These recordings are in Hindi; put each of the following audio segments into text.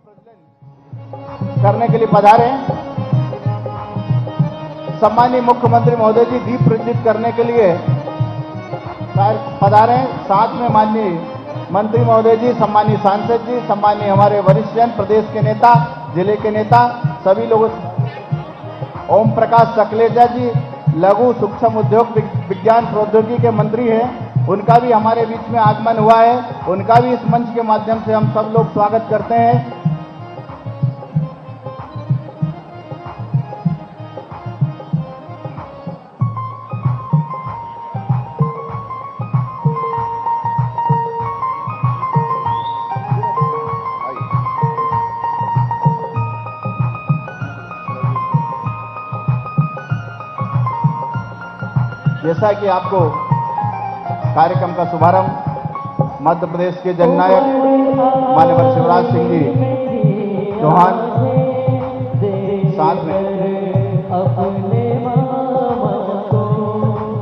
प्रज्वलन करने के लिए पधारे। सम्मानीय मुख्यमंत्री महोदय जी दीप प्रज्वलित करने के लिए पधारे। साथ में माननीय मंत्री महोदय जी, सम्मानीय सांसद जी, सम्मानीय हमारे वरिष्ठ जन, प्रदेश के नेता, जिले के नेता, सभी लोगों, ओम प्रकाश सकलेचा जी लघु सूक्ष्म उद्योग विज्ञान प्रौद्योगिकी के मंत्री हैं, उनका भी हमारे बीच में आगमन हुआ है। उनका भी इस मंच के माध्यम से हम सब लोग स्वागत करते हैं। जैसा कि आपको कार्यक्रम का शुभारंभ मध्य प्रदेश के जननायक माननीय शिवराज सिंह जी चौहान साथ में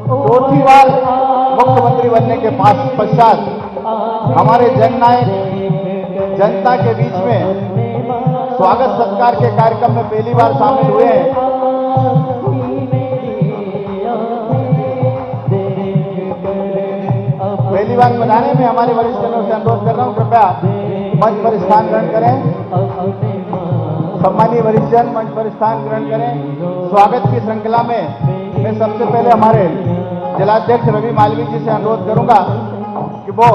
चौथी बार मुख्यमंत्री बनने के पश्चात हमारे जननायक जनता के बीच में स्वागत सत्कार के कार्यक्रम में पहली बार शामिल हुए हैं। पहली बार बनाने में हमारे वरिष्ठ जनों से अनुरोध कर रहा हूं, कृपया मंच पर स्थान ग्रहण करें। सम्मानीय वरिष्ठ जन मंच पर स्थान ग्रहण करें। स्वागत की श्रृंखला में मैं सबसे पहले हमारे जिलाध्यक्ष रवि मालवीय जी से अनुरोध करूंगा कि वो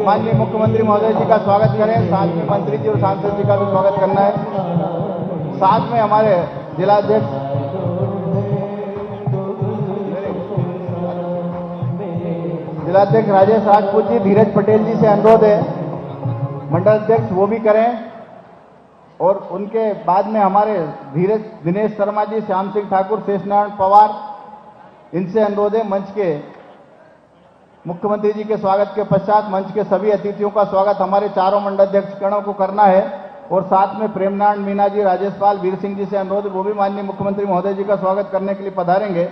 माननीय मुख्यमंत्री महोदय जी का स्वागत करें। साथ में मंत्री जी और सांसद जी का भी स्वागत करना है। साथ में हमारे जिलाध्यक्ष राजेश राजपूत जी, धीरज पटेल जी से अनुरोध है मंडल अध्यक्ष वो भी करें। और उनके बाद में हमारे धीरज दिनेश शर्मा जी, श्याम सिंह ठाकुर, शेष नारायण पवार, इनसे अनुरोध है। मंच के मुख्यमंत्री जी के स्वागत के पश्चात मंच के सभी अतिथियों का स्वागत हमारे चारों मंडल अध्यक्ष गणों को करना है। और साथ में प्रेम नारायण मीना जी, राजेश पाल, वीर सिंह जी से अनुरोध, वो भी माननीय मुख्यमंत्री महोदय जी का स्वागत करने के लिए पधारेंगे।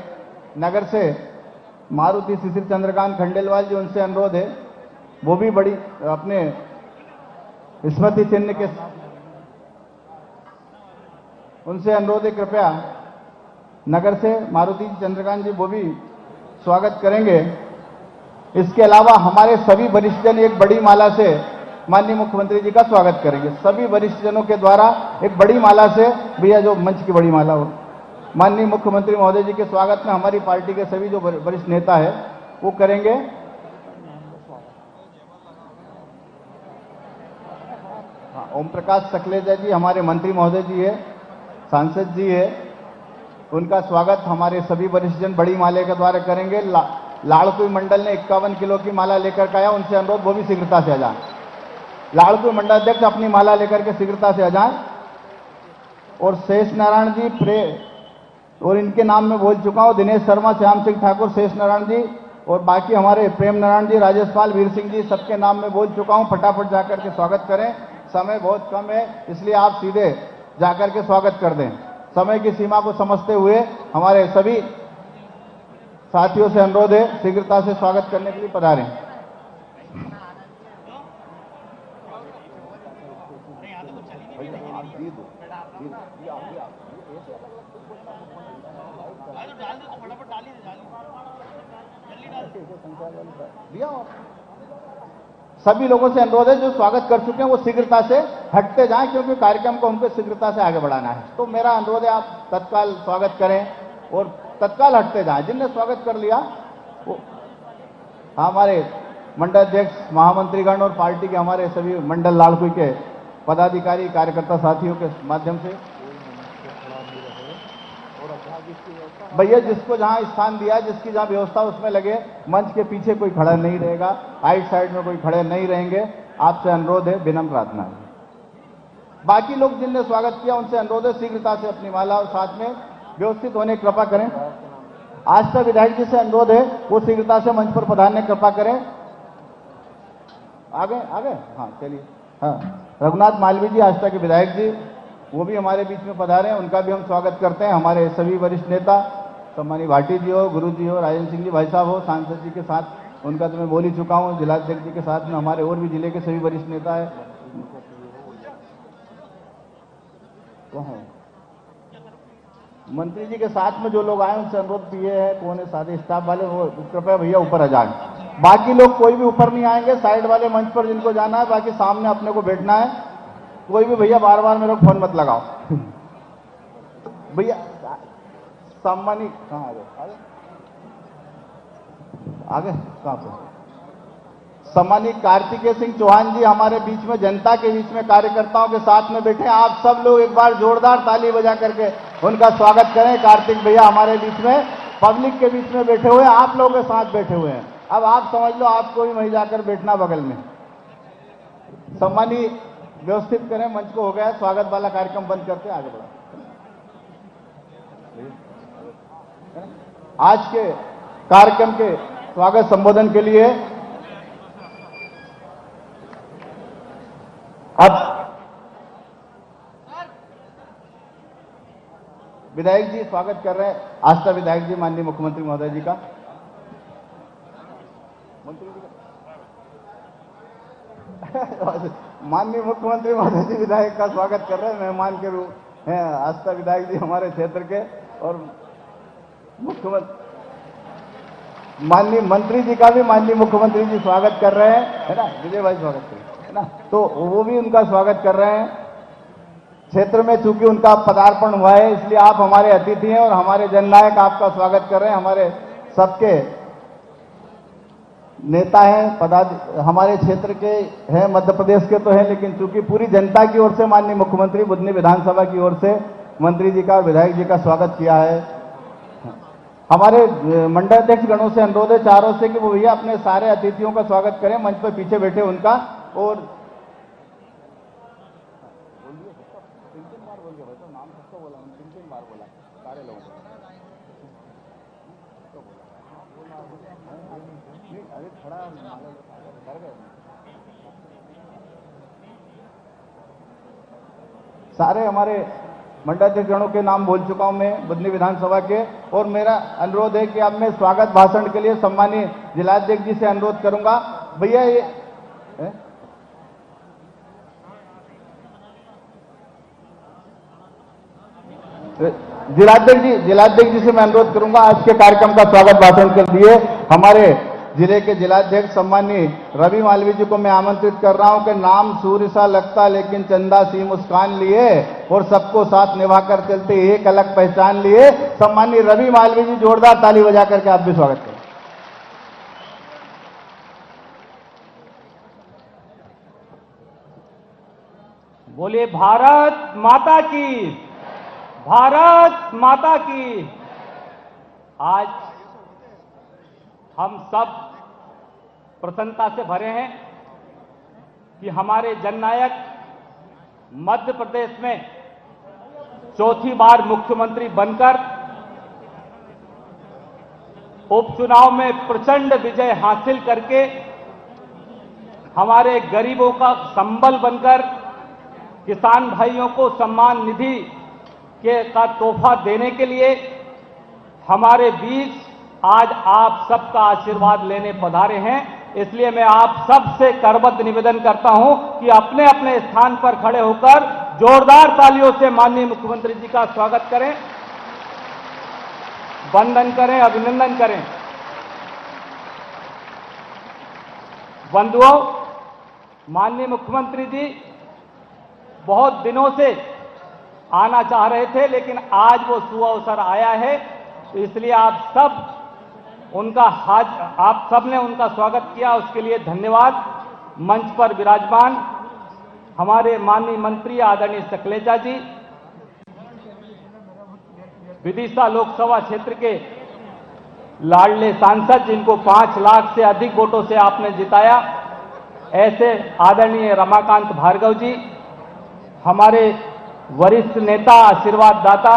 नगर से मारुति शिशिर चंद्रकांत खंडेलवाल जी, उनसे अनुरोध है वो भी बड़ी अपने स्मृति चिन्ह के, उनसे अनुरोध है कृपया नगर से मारुति चंद्रकांत जी वो भी स्वागत करेंगे। इसके अलावा हमारे सभी वरिष्ठ जन एक बड़ी माला से माननीय मुख्यमंत्री जी का स्वागत करेंगे। सभी वरिष्ठ जनों के द्वारा एक बड़ी माला से, भैया जो मंच की बड़ी माला हो, माननीय मुख्यमंत्री महोदय जी के स्वागत में हमारी पार्टी के सभी जो वरिष्ठ नेता है वो करेंगे। ओम प्रकाश सकलेचा जी हमारे मंत्री महोदय जी है, सांसद जी है, उनका स्वागत हमारे सभी वरिष्ठ जन बड़ी माले के द्वारा करेंगे। लाड़कुई मंडल ने 51 किलो की माला लेकर आया, उनसे अनुरोध वो भी शीघ्रता से आ जाए। लाड़कुई मंडल अध्यक्ष अपनी माला लेकर के शीघ्रता से आ जाए। और शेष नारायण जी और इनके नाम में बोल चुका हूं, दिनेश शर्मा, श्याम सिंह ठाकुर, शेष नारायण जी और बाकी हमारे प्रेम नारायण जी, राजेश पाल, वीर सिंह जी, सबके नाम में बोल चुका हूं। फटाफट जाकर के स्वागत करें, समय बहुत कम है इसलिए आप सीधे जाकर के स्वागत कर दें। समय की सीमा को समझते हुए हमारे सभी साथियों से अनुरोध है शीघ्रता से स्वागत करने के लिए पधारें। सभी लोगों से अनुरोध है जो स्वागत कर चुके हैं वो शीघ्रता से हटते जाएं, क्योंकि कार्यक्रम को हमको शीघ्रता से आगे बढ़ाना है। तो मेरा अनुरोध है आप तत्काल स्वागत करें और तत्काल हटते जाएं। जिनने स्वागत कर लिया वो हमारे मंडल अध्यक्ष, महामंत्रीगण और पार्टी के हमारे सभी मंडल लाड़कुई के पदाधिकारी, कार्यकर्ता साथियों के माध्यम से भैया जिसको जहां स्थान दिया, जिसकी जहां व्यवस्था उसमें लगे। मंच के पीछे कोई खड़ा नहीं रहेगा, राइट साइड में कोई खड़े नहीं रहेंगे। आपसे अनुरोध है, विनम्र प्रार्थना है। बाकी लोग जिनने स्वागत किया उनसे अनुरोध है शीघ्रता से अपनी माला और साथ में व्यवस्थित होने की कृपा करें। आस्था विधायक जी से अनुरोध है वो शीघ्रता से मंच पर पधारने की कृपा करें। आगे आगे हाँ चलिए। हाँ, रघुनाथ मालवीय जी, आस्था के विधायक जी, वो भी हमारे बीच में पधारे, उनका भी हम स्वागत करते हैं। हमारे सभी वरिष्ठ नेता, सम्मानीय भाटी जी हो, गुरु जी हो, राजेंद्र सिंह जी भाई साहब हो, सांसद जी के साथ उनका तो मैं बोल ही चुका हूं। जिलाध्यक्ष जी के साथ में हमारे और भी जिले के सभी वरिष्ठ नेता है। कहाँ मंत्री जी के साथ में जो लोग आए उनसे अनुरोध किए हैं, कौन है सारे स्टाफ वाले, वो कृपया भैया ऊपर आ जाए। बाकी लोग कोई भी ऊपर नहीं आएंगे, साइड वाले मंच पर जिनको जाना है, बाकी सामने अपने को बैठना है। कोई भी भैया बार बार मेरे को फोन मत लगाओ। भैया सम्मानित कहाँ आ गए, आगे कहाँ पे सम्मानित कार्तिकेय सिंह चौहान जी हमारे बीच में, जनता के बीच में, कार्यकर्ताओं के साथ में बैठे। आप सब लोग एक बार जोरदार ताली बजा करके उनका स्वागत करें। कार्तिक भैया हमारे बीच में, पब्लिक के बीच में बैठे हुए हैं, आप लोगों के साथ बैठे हुए हैं। अब आप समझ लो, आपको भी वहीं जाकर बैठना बगल में। सम्मानित व्यवस्थित करें, मंच को हो गया स्वागत वाला कार्यक्रम बंद करते आगे बढ़ा। आज के कार्यक्रम के स्वागत संबोधन के लिए अब विधायक जी स्वागत कर रहे हैं, आस्था विधायक जी, माननीय मुख्यमंत्री महोदय जी का। मंत्री जी माननीय मुख्यमंत्री महोदय जी विधायक का स्वागत कर रहे हैं, मेहमान के रूप हैं आस्था विधायक जी हमारे क्षेत्र के, और मुख्यमंत्री माननीय मंत्री जी का भी माननीय मुख्यमंत्री जी स्वागत कर रहे हैं, है ना, विजय भाई स्वागत करें, है ना, तो वो भी उनका स्वागत कर रहे हैं। क्षेत्र में चूंकि उनका पदार्पण हुआ है, इसलिए आप हमारे अतिथि हैं और हमारे जननायक आपका स्वागत कर रहे हैं। हमारे सबके नेता हैं, हमारे क्षेत्र के हैं, मध्य प्रदेश के तो हैं, लेकिन चूंकि पूरी जनता की ओर से माननीय मुख्यमंत्री बुधनी विधानसभा की ओर से मंत्री जी का और विधायक जी का स्वागत किया है। हमारे मंडलाध्यक्ष गणों से अनुरोध है चारों से कि वो भैया अपने सारे अतिथियों का स्वागत करें, मंच पर पीछे बैठे उनका। और तीन बार बोल गया, नाम सबको बोला, तीन बार बोला सारे लोगों को। अरे खड़ा सारे हमारे मंडलाध्यक्ष गणों के नाम बोल चुका हूं मैं बुधनी विधानसभा के, और मेरा अनुरोध है कि अब मैं स्वागत भाषण के लिए सम्मानीय जिलाध्यक्ष जी से अनुरोध करूंगा। भैया ये जिलाध्यक्ष जी से मैं अनुरोध करूंगा आज के कार्यक्रम का स्वागत भाषण कर दिए। हमारे जिले के जिलाध्यक्ष सम्मानीय रवि मालवीय जी को मैं आमंत्रित कर रहा हूं कि नाम सूर्य सा लगता लेकिन चंदा सी मुस्कान लिए और सबको साथ निभाकर चलते एक अलग पहचान लिए। सम्मानीय रवि मालवीय जी जोरदार ताली बजा करके आप भी स्वागत करें। बोलिए भारत माता की, भारत माता की। आज हम सब प्रसन्नता से भरे हैं कि हमारे जननायक मध्य प्रदेश में चौथी बार मुख्यमंत्री बनकर उपचुनाव में प्रचंड विजय हासिल करके हमारे गरीबों का संबल बनकर किसान भाइयों को सम्मान निधि का तोहफा देने के लिए हमारे बीच आज आप सबका आशीर्वाद लेने पधारे हैं। इसलिए मैं आप सबसे करबद्ध निवेदन करता हूं कि अपने अपने स्थान पर खड़े होकर जोरदार तालियों से माननीय मुख्यमंत्री जी का स्वागत करें, वंदन करें, अभिनंदन करें। बंधुओं, माननीय मुख्यमंत्री जी बहुत दिनों से आना चाह रहे थे, लेकिन आज वो सुअवसर आया है, तो इसलिए आप सब ने उनका स्वागत किया, उसके लिए धन्यवाद। मंच पर विराजमान हमारे माननीय मंत्री आदरणीय सकलेचा जी, विदिशा लोकसभा क्षेत्र के लाडले सांसद जिनको 5 लाख से अधिक वोटों से आपने जिताया, ऐसे आदरणीय रमाकांत भार्गव जी, हमारे वरिष्ठ नेता आशीर्वाद दाता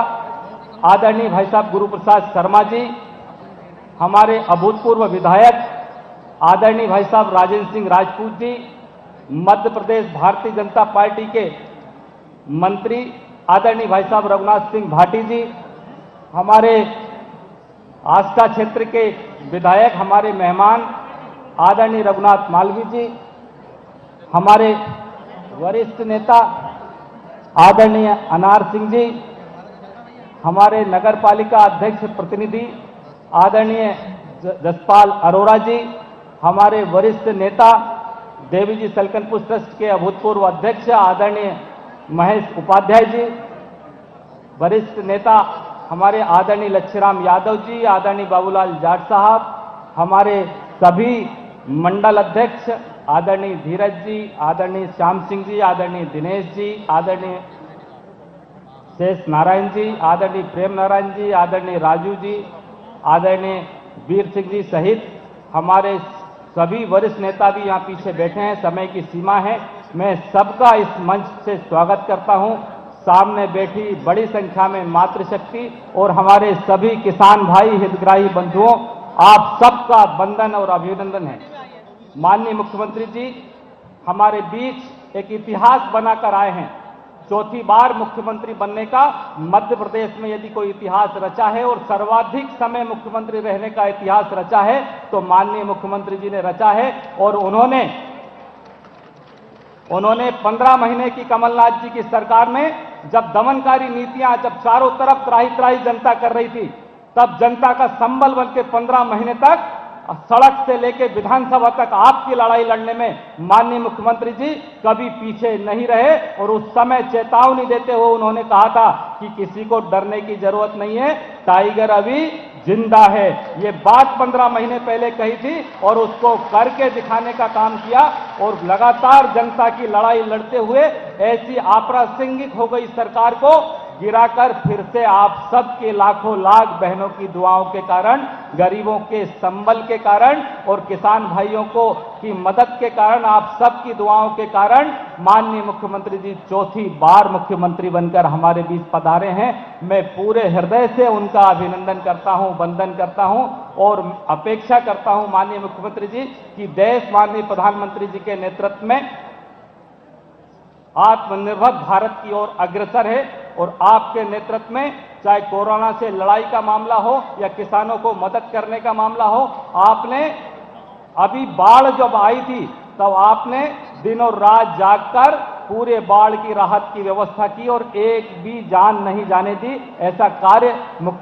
आदरणीय भाई साहब गुरु प्रसाद शर्मा जी, हमारे अभूतपूर्व विधायक आदरणीय भाई साहब राजेंद्र सिंह राजपूत जी, मध्य प्रदेश भारतीय जनता पार्टी के मंत्री आदरणीय भाई साहब रघुनाथ सिंह भाटी जी, हमारे आस्था क्षेत्र के विधायक, हमारे मेहमान आदरणीय रघुनाथ मालवीय जी, हमारे वरिष्ठ नेता आदरणीय अनार सिंह जी, हमारे नगर पालिका अध्यक्ष प्रतिनिधि आदरणीय जसपाल अरोड़ा जी, हमारे वरिष्ठ नेता देवी जी सलकनपुर ट्रस्ट के अभूतपूर्व अध्यक्ष आदरणीय महेश उपाध्याय जी, वरिष्ठ नेता हमारे आदरणीय लच्छीराम यादव जी, आदरणीय बाबूलाल जाट साहब, हमारे सभी मंडल अध्यक्ष आदरणीय धीरज जी, आदरणीय श्याम सिंह जी, आदरणीय दिनेश जी, आदरणीय शेष नारायण जी, आदरणीय प्रेम नारायण जी, आदरणीय राजू जी, आदरणीय वीर सिंह जी सहित हमारे सभी वरिष्ठ नेता भी यहाँ पीछे बैठे हैं। समय की सीमा है, मैं सबका इस मंच से स्वागत करता हूँ। सामने बैठी बड़ी संख्या में मातृशक्ति और हमारे सभी किसान भाई हितग्राही बंधुओं, आप सबका वंदन और अभिनंदन है। माननीय मुख्यमंत्री जी हमारे बीच एक इतिहास बनाकर आए हैं। चौथी बार मुख्यमंत्री बनने का मध्य प्रदेश में यदि कोई इतिहास रचा है और सर्वाधिक समय मुख्यमंत्री रहने का इतिहास रचा है तो माननीय मुख्यमंत्री जी ने रचा है। और उन्होंने 15 महीने की कमलनाथ जी की सरकार में जब दमनकारी नीतियां, जब चारों तरफ त्राही त्राही जनता कर रही थी, तब जनता का संबल बन के 15 महीने तक सड़क से लेकर विधानसभा तक आपकी लड़ाई लड़ने में माननीय मुख्यमंत्री जी कभी पीछे नहीं रहे। और उस समय चेतावनी देते हुए उन्होंने कहा था कि किसी को डरने की जरूरत नहीं है, टाइगर अभी जिंदा है। ये बात 15 महीने पहले कही थी और उसको करके दिखाने का काम किया और लगातार जनता की लड़ाई लड़ते हुए ऐसी अप्रासंगिक हो गई सरकार को गिराकर फिर से आप सबके लाखों लाख बहनों की दुआओं के कारण, गरीबों के संबल के कारण और किसान भाइयों को की मदद के कारण, आप सबकी दुआओं के कारण माननीय मुख्यमंत्री जी चौथी बार मुख्यमंत्री बनकर हमारे बीच पधारे हैं। मैं पूरे हृदय से उनका अभिनंदन करता हूं, वंदन करता हूं और अपेक्षा करता हूं माननीय मुख्यमंत्री जी कि देश माननीय प्रधानमंत्री जी के नेतृत्व में आत्मनिर्भर भारत की ओर अग्रसर है। और आपके नेतृत्व में चाहे कोरोना से लड़ाई का मामला हो या किसानों को मदद करने का मामला हो, आपने अभी बाढ़ जब आई थी तब आपने दिनों रात जागकर पूरे बाढ़ की राहत की व्यवस्था की और एक भी जान नहीं जाने दी। ऐसा कार्य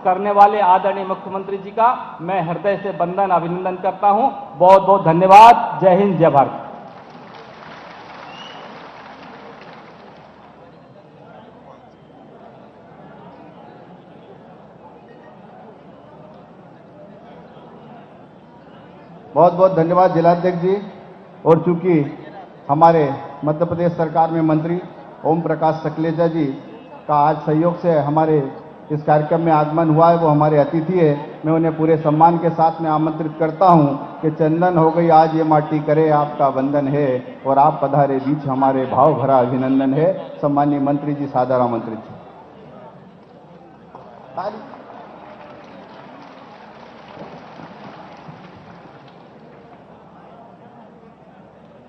करने वाले आदरणीय मुख्यमंत्री जी का मैं हृदय से वंदन अभिनंदन करता हूं। बहुत बहुत धन्यवाद। जय हिंद, जय भारत। बहुत बहुत धन्यवाद जिलाध्यक्ष जी। और चूंकि हमारे मध्य प्रदेश सरकार में मंत्री ओम प्रकाश सकलेचा जी का आज सहयोग से हमारे इस कार्यक्रम में आगमन हुआ है, वो हमारे अतिथि है, मैं उन्हें पूरे सम्मान के साथ में आमंत्रित करता हूं कि चंदन हो गई आज ये माटी करे आपका वंदन है और आप पधारे बीच हमारे भाव भरा अभिनंदन है। सम्मानीय मंत्री जी सादर आमंत्रित हैं।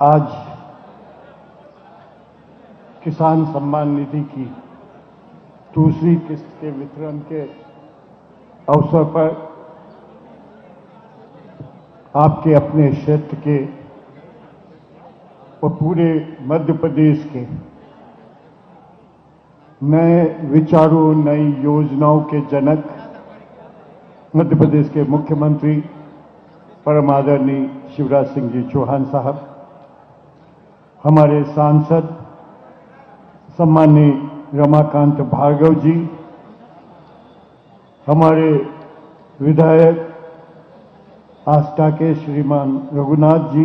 आज किसान सम्मान निधि की दूसरी किस्त के वितरण के अवसर पर आपके अपने क्षेत्र के और पूरे मध्य प्रदेश के नए विचारों, नई योजनाओं के जनक मध्य प्रदेश के मुख्यमंत्री परम आदरणीय शिवराज सिंह जी चौहान साहब, हमारे सांसद सम्माननीय रमाकांत भार्गव जी, हमारे विधायक आस्था के श्रीमान रघुनाथ जी,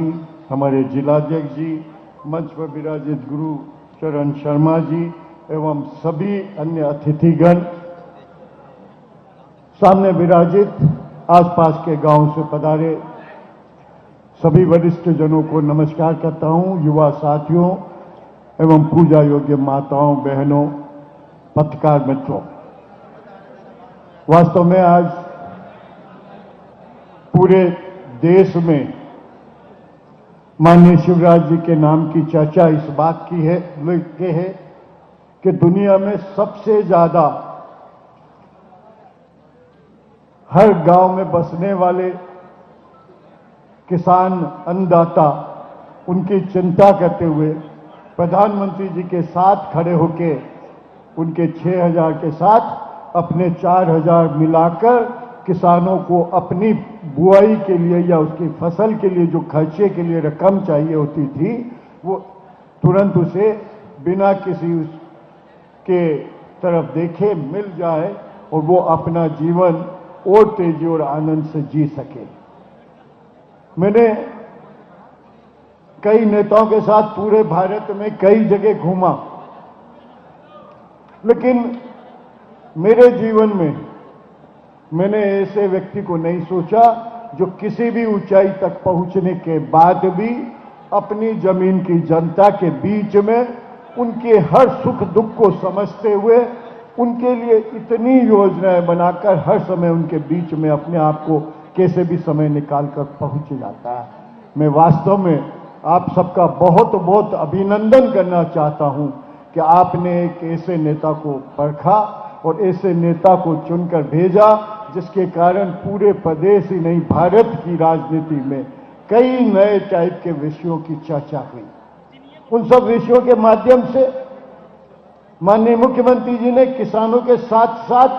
हमारे जिलाध्यक्ष जी, मंच पर विराजित गुरु चरण शर्मा जी एवं सभी अन्य अतिथिगण, सामने विराजित आसपास के गांव से पधारे सभी वरिष्ठ जनों को नमस्कार करता हूं। युवा साथियों एवं पूजा योग्य माताओं, बहनों, पत्रकार मित्रों, वास्तव में आज पूरे देश में माननीय शिवराज जी के नाम की चर्चा इस बात की है कि दुनिया में सबसे ज्यादा हर गांव में बसने वाले किसान, अन्नदाता, उनकी चिंता करते हुए प्रधानमंत्री जी के साथ खड़े होकर उनके 6,000 के साथ अपने 4,000 मिलाकर किसानों को अपनी बुआई के लिए या उसकी फसल के लिए जो खर्चे के लिए रकम चाहिए होती थी, वो तुरंत उसे बिना किसी उसके तरफ देखे मिल जाए और वो अपना जीवन और तेजी और आनंद से जी सके। मैंने कई नेताओं के साथ पूरे भारत में कई जगह घूमा, लेकिन मेरे जीवन में मैंने ऐसे व्यक्ति को नहीं सोचा जो किसी भी ऊंचाई तक पहुंचने के बाद भी अपनी जमीन की जनता के बीच में उनके हर सुख दुख को समझते हुए उनके लिए इतनी योजनाएं बनाकर हर समय उनके बीच में अपने आप को कैसे भी समय निकालकर पहुंच जाता है। मैं वास्तव में आप सबका बहुत बहुत अभिनंदन करना चाहता हूं कि आपने एक ऐसे नेता को परखा और ऐसे नेता को चुनकर भेजा जिसके कारण पूरे प्रदेश ही नहीं भारत की राजनीति में कई नए टाइप के विषयों की चर्चा हुई। उन सब विषयों के माध्यम से माननीय मुख्यमंत्री जी ने किसानों के साथ साथ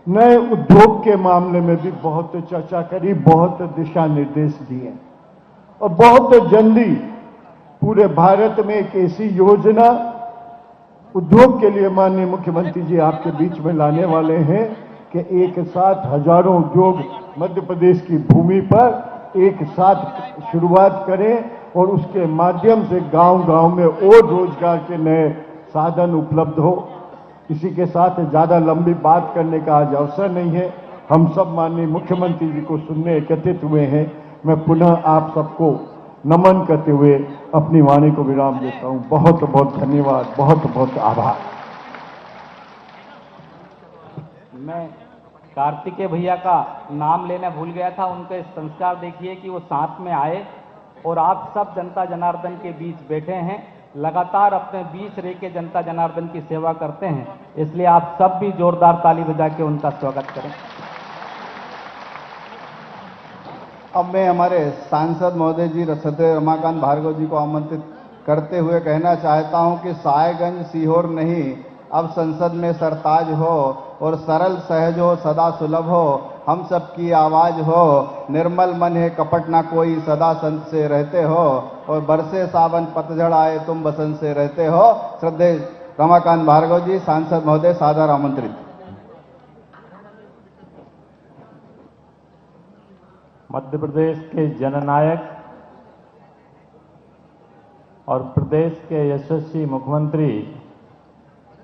नए उद्योग के मामले में भी बहुत चर्चा करी, बहुत दिशा निर्देश दिए और बहुत जल्दी पूरे भारत में एक ऐसी योजना उद्योग के लिए माननीय मुख्यमंत्री जी आपके बीच में लाने वाले हैं कि एक साथ हजारों उद्योग मध्य प्रदेश की भूमि पर एक साथ शुरुआत करें और उसके माध्यम से गांव-गांव में और रोजगार के नए साधन उपलब्ध हो। इसी के साथ ज्यादा लंबी बात करने का आज अवसर नहीं है। हम सब माननीय मुख्यमंत्री जी को सुनने एकत्रित हुए हैं। मैं पुनः आप सबको नमन करते हुए अपनी वाणी को विराम देता हूं। बहुत बहुत धन्यवाद, बहुत बहुत आभार। मैं कार्तिकेय भैया का नाम लेना भूल गया था। उनके संस्कार देखिए कि वो साथ में आए और आप सब जनता जनार्दन के बीच बैठे हैं, लगातार अपने बीच रह के जनता जनार्दन की सेवा करते हैं। इसलिए आप सब भी जोरदार ताली बजा के उनका स्वागत करें। अब मैं हमारे सांसद महोदय जी श्रद्धेय रमाकांत भार्गव जी को आमंत्रित करते हुए कहना चाहता हूं कि साहेबगंज सीहोर नहीं, अब संसद में सरताज हो और सरल सहज हो, सदा सुलभ हो, हम सबकी आवाज हो, निर्मल मन है कपट ना कोई, सदा संत से रहते हो और बरसे सावन पतझड़ आए तुम बसंत से रहते हो। श्रद्धेय रमाकांत भार्गव जी सांसद महोदय सादर आमंत्रित। मध्य प्रदेश के जननायक और प्रदेश के यशस्वी मुख्यमंत्री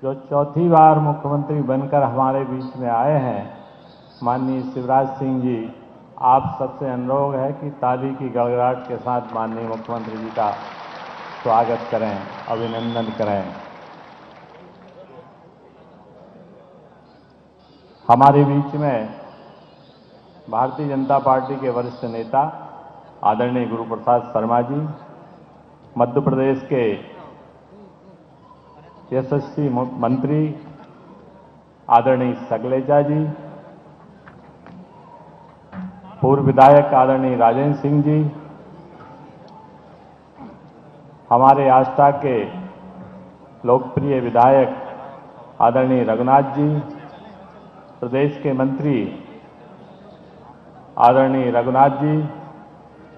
जो चौथी बार मुख्यमंत्री बनकर हमारे बीच में आए हैं, माननीय शिवराज सिंह जी, आप सबसे अनुरोध है कि ताली की गड़गड़ाहट के साथ माननीय मुख्यमंत्री जी का स्वागत करें, अभिनंदन करें। हमारे बीच में भारतीय जनता पार्टी के वरिष्ठ नेता आदरणीय गुरु प्रसाद शर्मा जी, मध्य प्रदेश के यशस्वी मंत्री आदरणीय शैलेजा जी, पूर्व विधायक आदरणीय राजेंद्र सिंह जी, हमारे आस्था के लोकप्रिय विधायक आदरणीय रघुनाथ जी, प्रदेश के मंत्री आदरणीय रघुनाथ जी,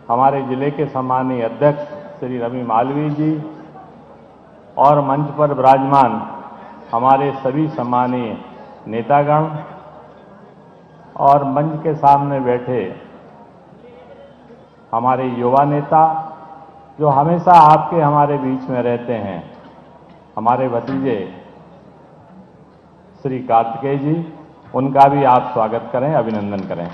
हमारे जिले के सम्मानीय अध्यक्ष श्री रवि मालवीय जी और मंच पर विराजमान हमारे सभी सम्मानीय नेतागण और मंच के सामने बैठे हमारे युवा नेता जो हमेशा आपके हमारे बीच में रहते हैं, हमारे भतीजे श्री कार्तिकेय जी, उनका भी आप स्वागत करें, अभिनंदन करें।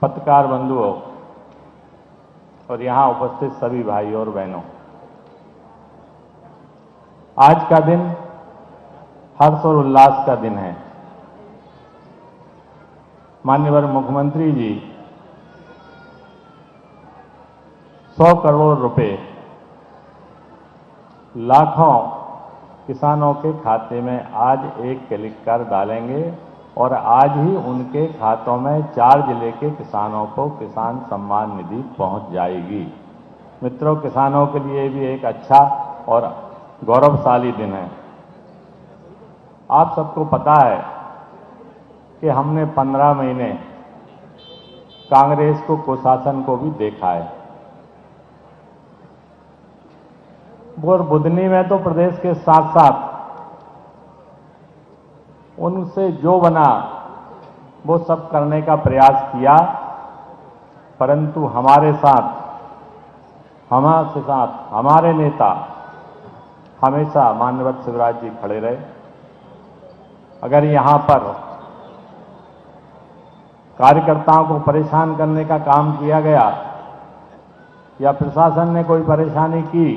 पत्रकार बंधुओं और यहां उपस्थित सभी भाइयों और बहनों, आज का दिन हर्ष और उल्लास का दिन है। माननीय मुख्यमंत्री जी 100 करोड़ रुपए लाखों किसानों के खाते में आज एक क्लिक कर डालेंगे और आज ही उनके खातों में 4 जिले के किसानों को किसान सम्मान निधि पहुंच जाएगी। मित्रों, किसानों के लिए भी एक अच्छा और गौरवशाली दिन है। आप सबको पता है कि हमने 15 महीने कांग्रेस को कुशासन को भी देखा है। और बुधनी में तो प्रदेश के साथ साथ उनसे जो बना वो सब करने का प्रयास किया, परंतु हमारे साथ हमारे नेता हमेशा माननीय शिवराज जी खड़े रहे। अगर यहां पर कार्यकर्ताओं को परेशान करने का काम किया गया या प्रशासन ने कोई परेशानी की,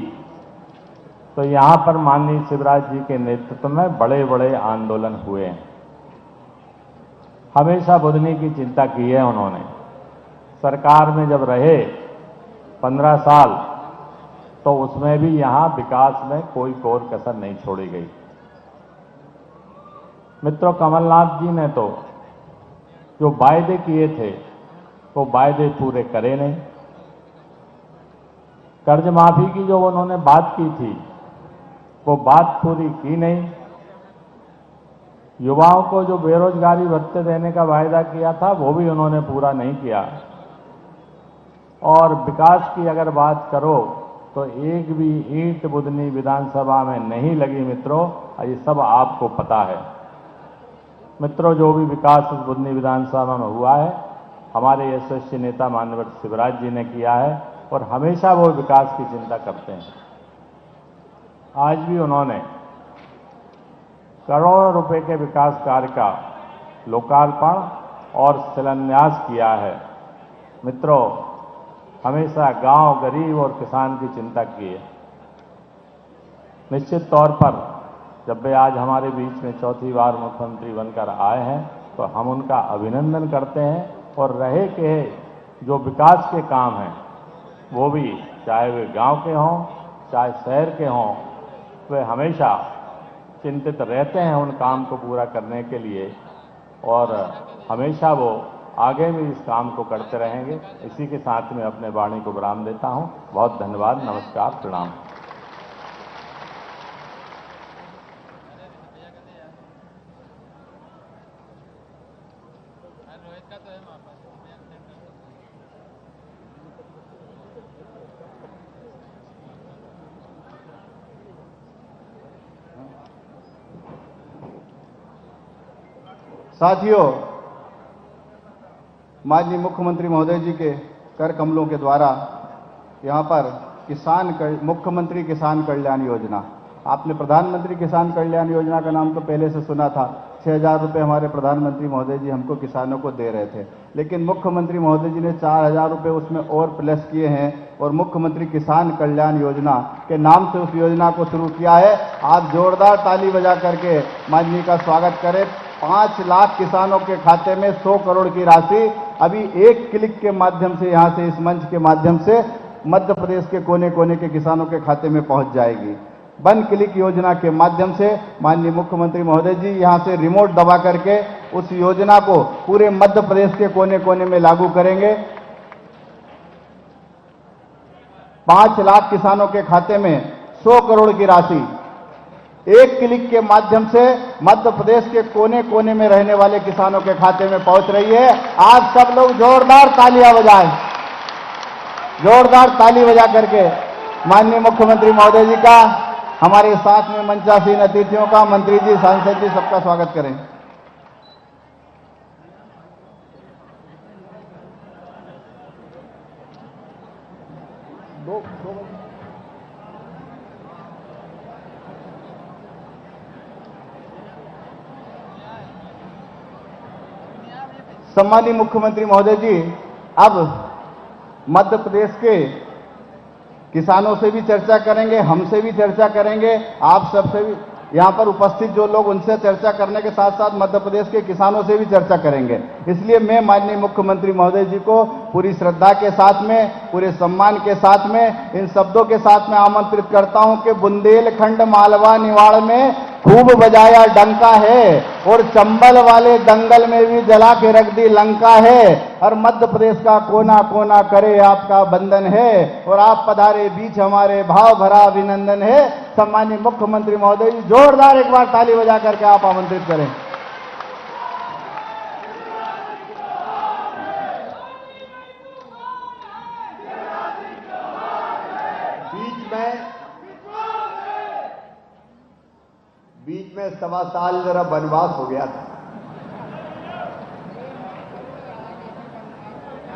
तो यहां पर माननीय शिवराज जी के नेतृत्व में बड़े बड़े आंदोलन हुए हैं। हमेशा बुधनी की चिंता की है उन्होंने। सरकार में जब रहे 15 साल, तो उसमें भी यहां विकास में कोई कोर कसर नहीं छोड़ी गई। मित्रों, कमलनाथ जी ने तो जो वायदे किए थे वो वायदे पूरे करे नहीं। कर्ज माफी की जो उन्होंने बात की थी वो बात पूरी की नहीं। युवाओं को जो बेरोजगारी भत्ते देने का वायदा किया था वो भी उन्होंने पूरा नहीं किया। और विकास की अगर बात करो तो एक भी ईंट बुधनी विधानसभा में नहीं लगी मित्रों, ये सब आपको पता है। मित्रों, जो भी विकास इस बुधनी विधानसभा में हुआ है हमारे यशस्वी नेता माननीय शिवराज जी ने किया है और हमेशा वो विकास की चिंता करते हैं। आज भी उन्होंने करोड़ों रुपए के विकास कार्य का लोकार्पण और शिलान्यास किया है। मित्रों, हमेशा गांव, गरीब और किसान की चिंता की है। निश्चित तौर पर जब वे आज हमारे बीच में चौथी बार मुख्यमंत्री बनकर आए हैं तो हम उनका अभिनंदन करते हैं। और रहे के जो विकास के काम हैं वो भी, चाहे वे गांव के हों चाहे शहर के हों, वे हमेशा चिंतित रहते हैं उन काम को पूरा करने के लिए और हमेशा वो आगे भी इस काम को करते रहेंगे। इसी के साथ में अपने वाणी को विराम देता हूं। बहुत धन्यवाद, नमस्कार, प्रणाम। साथियों, माननीय मुख्यमंत्री महोदय जी के कर कमलों के द्वारा यहाँ पर मुख्यमंत्री किसान कल्याण योजना, आपने प्रधानमंत्री किसान कल्याण योजना का नाम तो पहले से सुना था। 6,000 रुपये हमारे प्रधानमंत्री महोदय जी हमको किसानों को दे रहे थे, लेकिन मुख्यमंत्री महोदय जी ने 4,000 रुपये उसमें और प्लस किए हैं और मुख्यमंत्री किसान कल्याण योजना के नाम से उस योजना को शुरू किया है। आप जोरदार ताली बजा करके माननीय का स्वागत करें। 5 लाख किसानों के खाते में 100 करोड़ की राशि अभी एक क्लिक के माध्यम से, यहां से इस मंच के माध्यम से मध्य प्रदेश के कोने कोने के किसानों के खाते में पहुंच जाएगी। वन क्लिक योजना के माध्यम से माननीय मुख्यमंत्री महोदय जी यहां से रिमोट दबा करके उस योजना को पूरे मध्य प्रदेश के कोने कोने में लागू करेंगे। 5 लाख किसानों के खाते में 100 करोड़ की राशि एक क्लिक के माध्यम से मध्य प्रदेश के कोने कोने में रहने वाले किसानों के खाते में पहुंच रही है। आप सब लोग जोरदार तालियां बजाएं, जोरदार ताली बजा करके माननीय मुख्यमंत्री महोदय जी का, हमारे साथ में मंचासीन अतिथियों का, मंत्री जी, सांसद जी, सबका स्वागत करें। सम्मानीय मुख्यमंत्री महोदय जी अब मध्य प्रदेश के किसानों से भी चर्चा करेंगे, हमसे भी चर्चा करेंगे, आप सबसे भी, यहां पर उपस्थित जो लोग उनसे चर्चा करने के साथ साथ मध्य प्रदेश के किसानों से भी चर्चा करेंगे। इसलिए मैं माननीय मुख्यमंत्री महोदय जी को पूरी श्रद्धा के साथ में, पूरे सम्मान के साथ में, इन शब्दों के साथ में आमंत्रित करता हूं कि बुंदेलखंड, मालवा, निवाड़ में खूब बजाया डंका है और चंबल वाले दंगल में भी जला के रख दी लंका है और मध्य प्रदेश का कोना कोना करे आपका बंधन है और आप पधारे बीच हमारे भाव भरा अभिनंदन है। सम्माननीय मुख्यमंत्री महोदय जी, जोरदार एक बार ताली बजा करके आप आमंत्रित करें। बीच में 1.25 साल जरा वनवास हो गया था,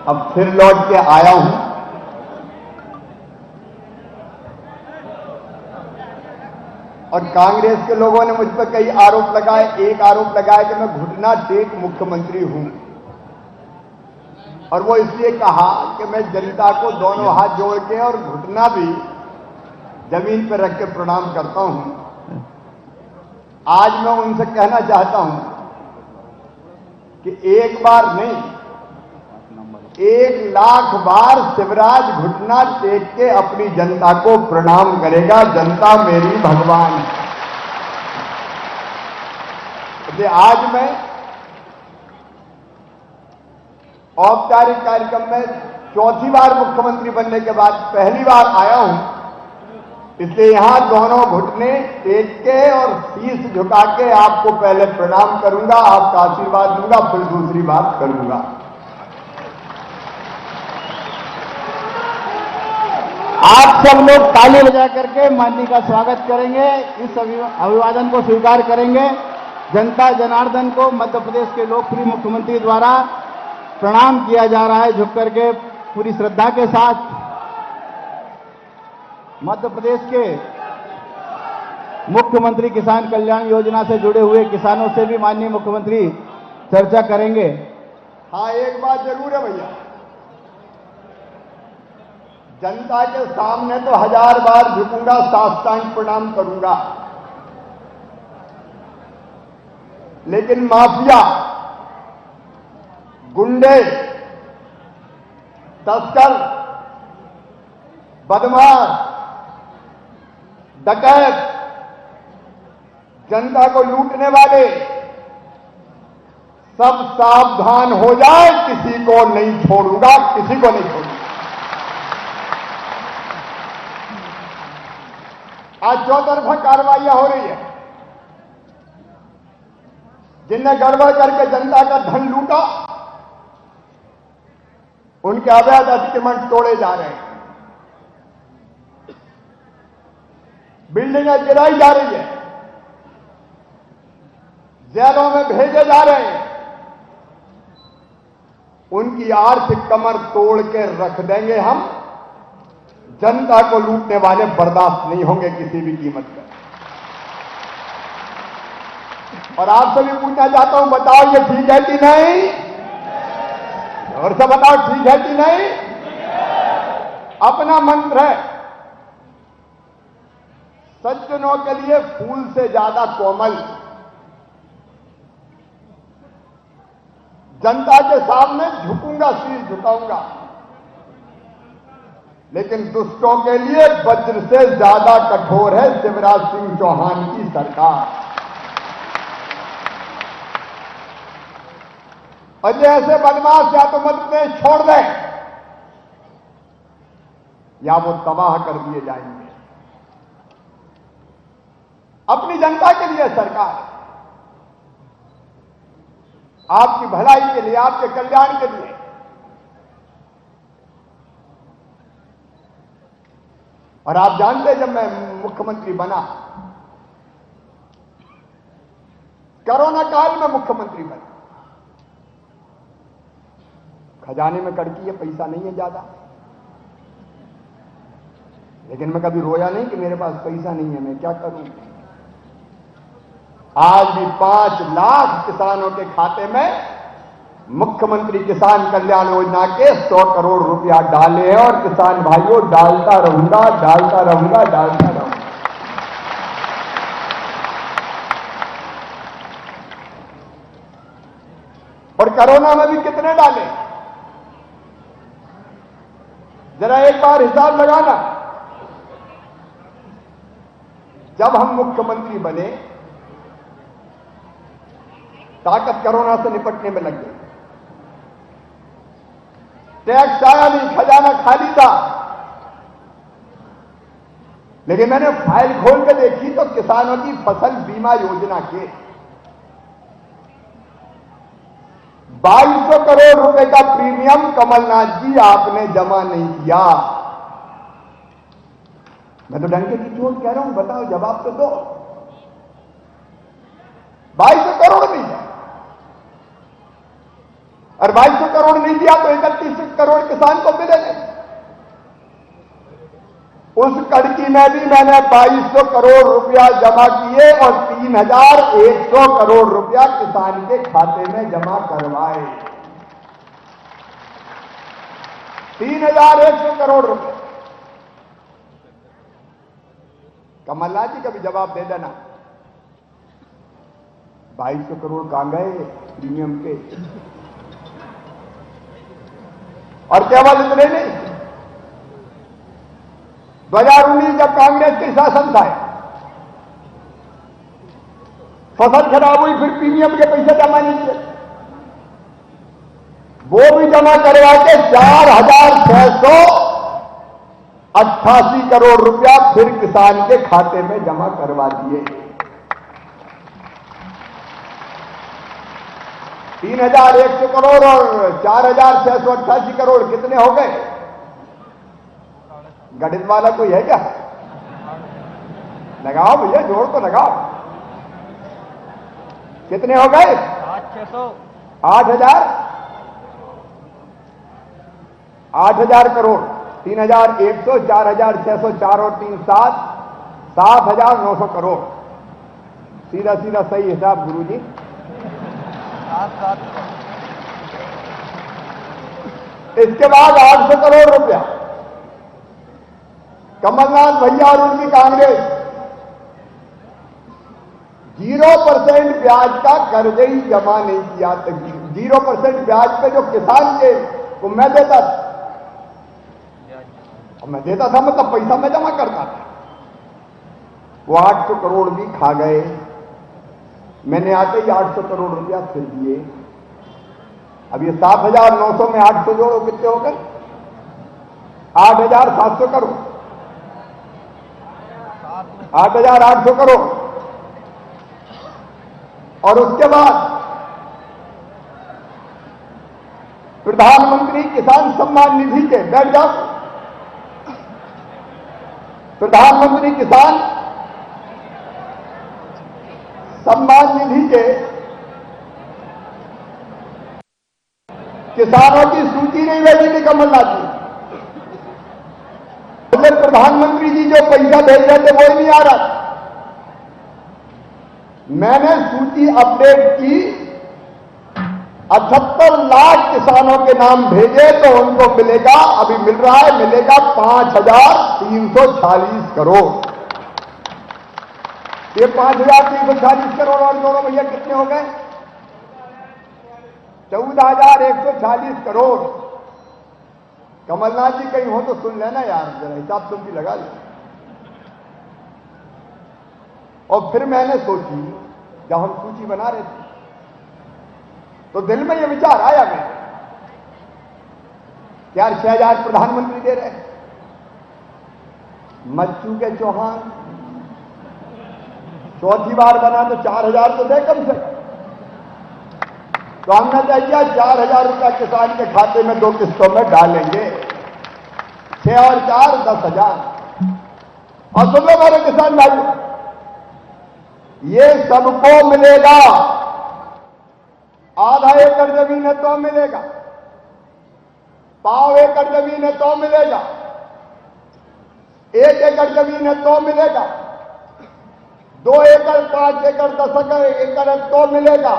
अब फिर लौट के आया हूं। और कांग्रेस के लोगों ने मुझ पर कई आरोप लगाए। एक आरोप लगाया कि मैं घुटना टेक मुख्यमंत्री हूं, और वो इसलिए कहा कि मैं जनता को दोनों हाथ जोड़ के और घुटना भी जमीन पर रख के प्रणाम करता हूं। आज मैं उनसे कहना चाहता हूं कि एक बार नहीं, 1 लाख बार शिवराज घुटना टेक के अपनी जनता को प्रणाम करेगा। जनता मेरी भगवान है। इसलिए आज मैं औपचारिक कार्यक्रम में चौथी बार मुख्यमंत्री बनने के बाद पहली बार आया हूं, इसलिए यहां दोनों घुटने टेक के और शीश झुका के आपको पहले प्रणाम करूंगा, आपका आशीर्वाद दूंगा, फिर दूसरी बात करूंगा। आप सब लोग ताली बजा करके माननीय का स्वागत करेंगे, इस अभिवादन को स्वीकार करेंगे। जनता जनार्दन को मध्य प्रदेश के लोकप्रिय मुख्यमंत्री द्वारा प्रणाम किया जा रहा है झुक करके पूरी श्रद्धा के साथ। मध्य प्रदेश के मुख्यमंत्री किसान कल्याण योजना से जुड़े हुए किसानों से भी माननीय मुख्यमंत्री चर्चा करेंगे। हाँ, एक बात जरूर है भैया, जनता के सामने तो 1000 बार झुकूंगा, साष्टांग प्रणाम करूंगा, लेकिन माफिया, गुंडे, तस्कर, बदमाश, डकैत, जनता को लूटने वाले सब सावधान हो जाए, किसी को नहीं छोड़ूंगा, किसी को नहीं छोड़ूंगा। आज चौतरफा कार्रवाइयां हो रही है। जिनने गड़बड़ करके जनता का धन लूटा, उनके अवैध अतिक्रमण तोड़े जा रहे हैं, बिल्डिंगें गिराई जा रही है, जेलों में भेजे जा रहे हैं। उनकी आर्थिक कमर तोड़ के रख देंगे हम। जनता को लूटने वाले बर्दाश्त नहीं होंगे किसी भी कीमत पर। और आपसे भी पूछना चाहता हूं, बताओ ये ठीक है कि नहीं? और से बताओ ठीक है कि नहीं? अपना मंत्र है, सज्जनों के लिए फूल से ज्यादा कोमल। जनता के सामने झुकूंगा, शीश झुकाऊंगा, लेकिन दुष्टों के लिए वज्र से ज्यादा कठोर है शिवराज सिंह चौहान की सरकार। और ऐसे बदमाश या तो मध्य प्रदेश छोड़ दें या वो तबाह कर दिए जाएंगे। अपनी जनता के लिए सरकार, आपकी भलाई के लिए, आपके कल्याण के लिए। और आप जानते हैं, जब मैं मुख्यमंत्री बना, कोरोना काल में मुख्यमंत्री बना, खजाने में कड़की है, पैसा नहीं है ज्यादा, लेकिन मैं कभी रोया नहीं कि मेरे पास पैसा नहीं है, मैं क्या करूं। आज भी 5 लाख किसानों के खाते में मुख्यमंत्री किसान कल्याण योजना के 100 करोड़ रुपया डाले हैं, और किसान भाइयों, डालता रहूंगा, डालता रहूंगा, डालता रहूंगा। और कोरोना में भी कितने डाले, जरा एक बार हिसाब लगाना। जब हम मुख्यमंत्री बने ताकत कोरोना से निपटने में लग गई। टैक्स आया नहीं, खजाना खाली था, लेकिन मैंने फाइल खोल के देखी तो किसानों की फसल बीमा योजना के 2200 करोड़ रुपए का प्रीमियम कमलनाथ जी आपने जमा नहीं किया। मैं तो डंके की चोट कह रहा हूं, बताओ जवाब तो दो। 2200 करोड़ नहीं दिया, और 2200 करोड़ नहीं दिया तो 31 करोड़ किसान को मिले नहीं। उस कड़की में भी मैंने 2200 करोड़ रुपया जमा किए और 3100 करोड़ रुपया किसान के खाते में जमा करवाए। 3100 करोड़ रुपए। कमलनाथ जी का भी जवाब दे देना, 2200 करोड़ कहां गए प्रीमियम के? और केवल इतने नहीं, 2019 जब कांग्रेस के शासन था, फसल खराब हुई, फिर प्रीमियम के पैसे जमा नहीं किए, वो भी जमा करवा के 4688 करोड़ रुपया फिर किसान के खाते में जमा करवा दिए। 3100 करोड़ और 4688 करोड़ कितने हो गए? गणित वाला कोई है क्या? लगाओ भैया, जोड़ तो लगाओ। कितने हो गए? 8000 करोड़। 3100, 4600, 4 और 3 7, 7900 करोड़। सीधा सीधा सही हिसाब गुरुजी। इसके बाद 800 करोड़ रुपया कमलनाथ भैया और उनकी कांग्रेस 0% ब्याज का कर्ज ही जमा नहीं किया। 0% ब्याज पे जो किसान के को मैं देता था, मतलब पैसा मैं जमा करता था, वो 800 करोड़ भी खा गए। मैंने आते ही 800 करोड़ रुपया फिर दिए। अब ये 7900 में 800 जोड़ो, कितने हो गए? 8700 करोड़। 8800 करोड़। और उसके बाद प्रधानमंत्री किसान सम्मान निधि के, बैठ जाओ, प्रधानमंत्री किसान सम्मान निधि के किसानों की सूची नहीं भेजी थी कमलनाथ जी। बोले प्रधानमंत्री जी जो पैसा भेज रहे थे वो ही नहीं आ रहा। मैंने सूची अपडेट की, 78 लाख किसानों के नाम भेजे तो उनको मिलेगा, अभी मिल रहा है, मिलेगा 5340 करोड़। ये 5340 करोड़ और जोड़ो भैया, कितने हो गए? 14140 करोड़। कमलनाथ जी कहीं हो तो सुन लेना यार, जरा हिसाब तुम भी लगा लो। और फिर मैंने सोची, जब हम सूची बना रहे थे तो दिल में ये विचार आया मैं, यार 6000 प्रधानमंत्री दे रहे, मच्छू के चौहान चौथी बार बना तो 4000 तो दे कम से कम। तो हमने तय किया 4000 रुपया किसान के खाते में 2 किस्तों में डालेंगे, 6 और 4 10,000। और सुनो मेरे किसान भाई, ये सबको मिलेगा। आधा एकड़ जमीन है तो मिलेगा, 1/4 एकड़ जमीन है तो मिलेगा, 1 एकड़ जमीन है तो मिलेगा, 2 एकड़ 5 एकड़ 10 एकड़ है तो मिलेगा।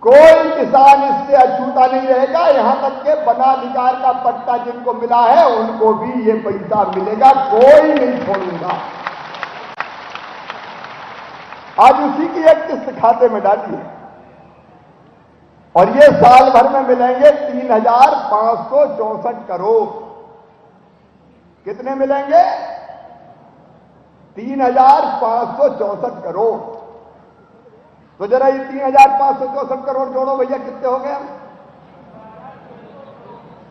कोई किसान इससे अछूता नहीं रहेगा। यहां तक के वनाधिकार का पट्टा जिनको मिला है उनको भी ये पैसा मिलेगा, कोई नहीं छोड़ूंगा। आज उसी की एक किस्त खाते में डाली है और ये साल भर में मिलेंगे 3564 करोड़। कितने मिलेंगे? 3564 करोड़। तो जरा ये 3,564 करोड़ जोड़ो भैया, कितने हो गए?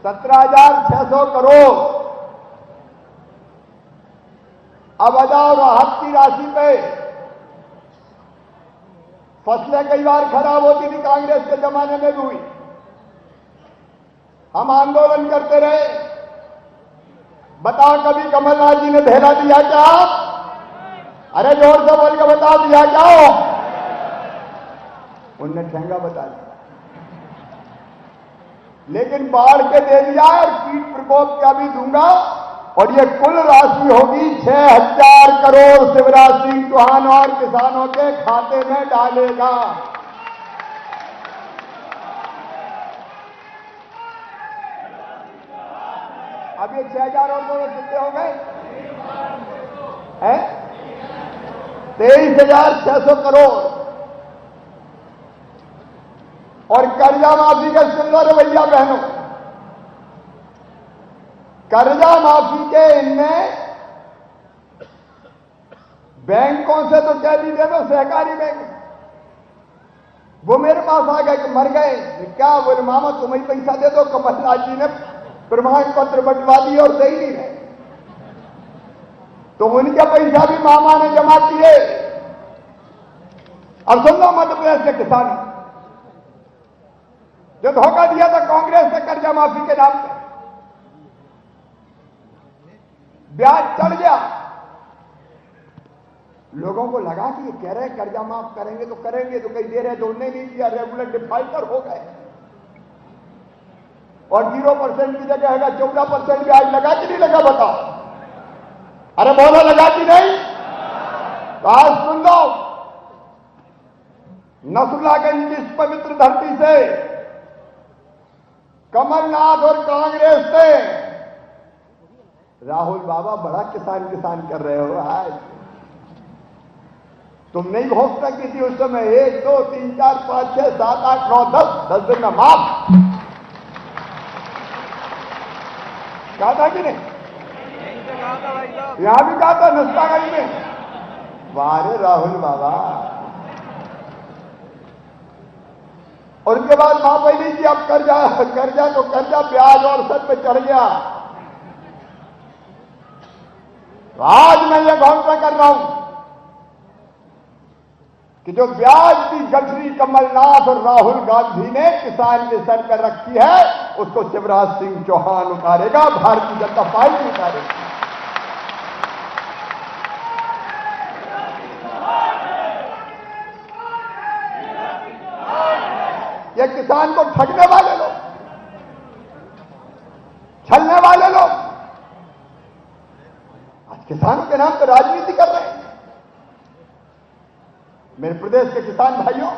17,600 करोड़। अब अदा और राहत की राशि पे फसलें कई बार खराब होती थी, कांग्रेस के जमाने में भी हुई। हम आंदोलन करते रहे। बताओ कभी कमलनाथ जी ने ढेला दिया क्या? अरे जोर से बोल के बता दिया क्या? उनने ठेंगा बता दिया, लेकिन बाढ़ के दे दिया और कीट प्रकोप का भी दूंगा। और ये कुल राशि होगी 6,000 करोड़ शिवराज सिंह चौहान और किसानों के खाते में डालेगा। अब ये 6,000 और करोड़ कितने हो गए? 23,600 करोड़। और कर्जा माफी का सुंदर भैया बहनों, कर्जा माफी के इनमें बैंकों से तो कह दीजिए तो सहकारी बैंक, वो मेरे पास आ गए कि मर गए। क्या बोले? मामा तुम ही पैसा दे दो। कमलनाथ जी ने प्रमाण पत्र बंटवा दिए और दे ही नहीं रहे, तो उनके पैसा भी मामा ने जमा किए। अब सुन लो मध्य प्रदेश के किसान जो धोखा दिया था कांग्रेस से कर्जा माफी के नाम पे, ब्याज चढ़ गया। लोगों को लगा कि ये कह रहे हैं कर्जा माफ करेंगे तो करेंगे, तो कहीं दे रहे तो उन्हें नहीं दिया, रेगुलर डिफॉल्टर हो गए। और 0% की जगह है 14% ब्याज लगा कि नहीं लगा? बताओ। अरे बोलो, लगा कि नहीं? तो आज सुन लो, नसरुल्लाहगंज की इस पवित्र धरती से कमलनाथ और कांग्रेस से राहुल बाबा बड़ा किसान कर रहे हो। आज तुमने ही घोषणा की थी उस समय 1, 2, 3, 4, 5, 6, 7, 8, 9, 10 दिन में माफ। कहा था कि नहीं? यहां भी कहा था नसरुल्लाहगंज में। वारे राहुल बाबा। और उसके बाद माफ ही नहीं की। अब कर्जा तो कर्जा ब्याज और सद पे चढ़ गया। तो आज मैं ये घोषणा कर रहा हूं कि जो ब्याज की गठरी कमलनाथ और राहुल गांधी ने किसान के सर पर रखी है, उसको शिवराज सिंह चौहान उतारेगा, भारतीय जनता पार्टी उतारेगी। ये किसान को ठगने वाले लोग, छलने वाले लोग आज किसानों के नाम पर राजनीति कर रहे हैं। मेरे प्रदेश के किसान भाइयों,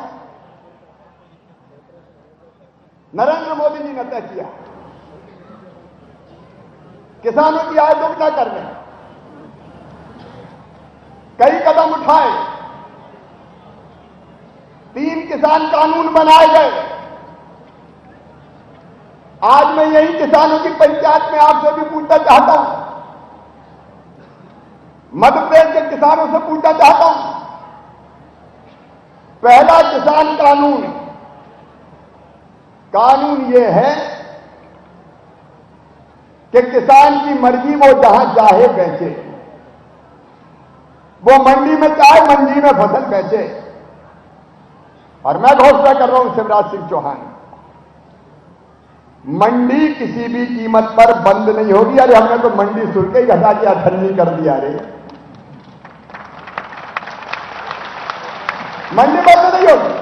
नरेंद्र मोदी जी ने तय किया किसानों की आय दोगुना करने, कई कदम उठाए, 3 किसान कानून बनाए गए। आज मैं यही किसानों की पंचायत में आपसे भी पूछना चाहता हूं, मध्य प्रदेश के किसानों से पूछना चाहता हूं। पहला किसान कानून यह है कि किसान की मर्जी, वो जहां चाहे बेचे, वो मंडी में चाहे मंडी में फसल बेचे। और मैं घोषणा कर रहा हूं शिवराज सिंह चौहान, मंडी किसी भी कीमत पर बंद नहीं होगी। अरे हमने तो मंडी शुल्क ही घटा दिया, ठन्नी कर दिया। रे मंडी बंद नहीं होगी,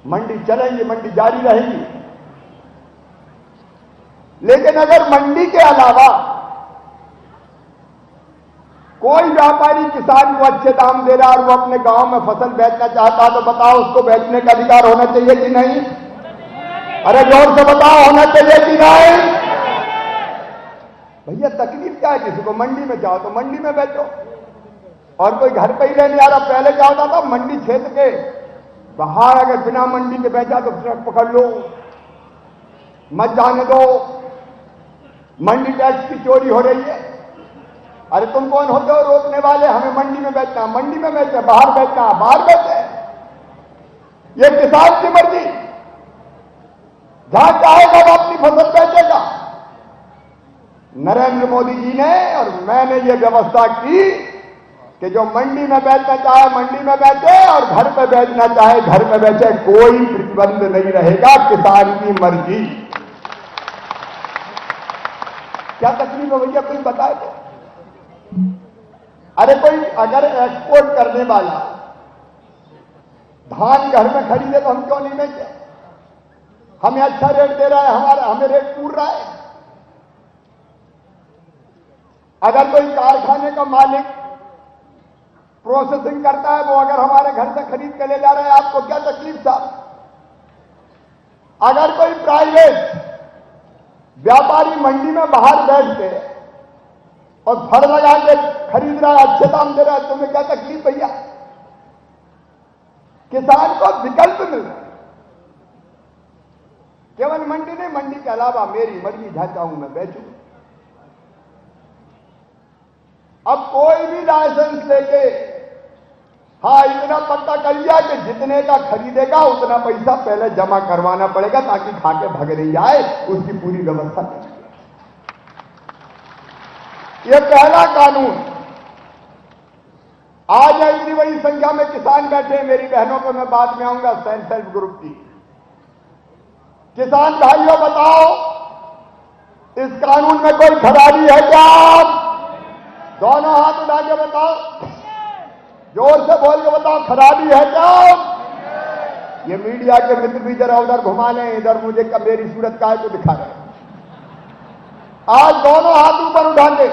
मंडी चलेगी, मंडी जारी रहेगी। लेकिन अगर मंडी के अलावा कोई व्यापारी किसान को अच्छे दाम दे रहा और वो अपने गांव में फसल बेचना चाहता, तो बताओ उसको बेचने का अधिकार होना चाहिए कि नहीं? अरे जोर से बताओ, होना चाहिए कि नहीं? भैया तकलीफ क्या है? किसी को मंडी में जाओ तो मंडी में बेचो, और कोई घर पे ही लेने आ रहा। पहले क्या होता था, मंडी क्षेत्र के बाहर अगर बिना मंडी के बेचा तो ट्रक पकड़ लो, मत जाने दो, मंडी टैक्स की चोरी हो रही है। अरे तुम कौन होते हो रोकने वाले? हमें मंडी में बेचना, मंडी में बेचना, बाहर बेचना, बाहर बेचे। ये किसान की मर्जी, जहां चाहेगा वो अपनी फसल बेचेगा। नरेंद्र मोदी जी ने और मैंने ये व्यवस्था की कि जो मंडी में बेचना चाहे मंडी में बेचे और घर पे बेचना चाहे घर में बेचे, कोई प्रतिबंध नहीं रहेगा, किसान की मर्जी। क्या तकलीफ है भैया, कोई बताए तो? अरे कोई अगर एक्सपोर्ट करने वाला धान घर में खरीदे तो हम क्यों नहीं बेचे? हमें अच्छा रेट दे रहा है, हमें रेट पूर रहा है। अगर कोई कारखाने का मालिक प्रोसेसिंग करता है, वो अगर हमारे घर से खरीद के ले जा रहा है, आपको क्या तकलीफ था? अगर कोई प्राइवेट व्यापारी मंडी में बाहर बैठ के और फड़ लगा के खरीद रहा है, अच्छे दाम दे रहा है, तुम्हें क्या तकलीफ भैया? किसान को विकल्प मिल रहा है, केवल मंडी नहीं, मंडी के अलावा मेरी मर्जी, जहां चाहूं मैं बेचूं। अब कोई भी लाइसेंस लेके हाँ इतना पक्का कर लिया कि जितने का खरीदेगा उतना पैसा पहले जमा करवाना पड़ेगा ताकि खा के भग नहीं जाए, उसकी पूरी व्यवस्था करेंगे। यह पहला कानून। आज इतनी बड़ी संख्या में किसान बैठे हैं, मेरी बहनों को मैं बाद में आऊंगा, सेल्फ ग्रुप की। किसान भाइयों बताओ, इस कानून में कोई खराबी है क्या? दोनों हाथ उठा के बताओ, जोर से बोल के बताओ, खराबी है क्या? ये मीडिया के मित्र भी जरा उधर घुमा लें, इधर मुझे मेरी सूरत काय को दिखा रहे। आज दोनों हाथ ऊपर उठा के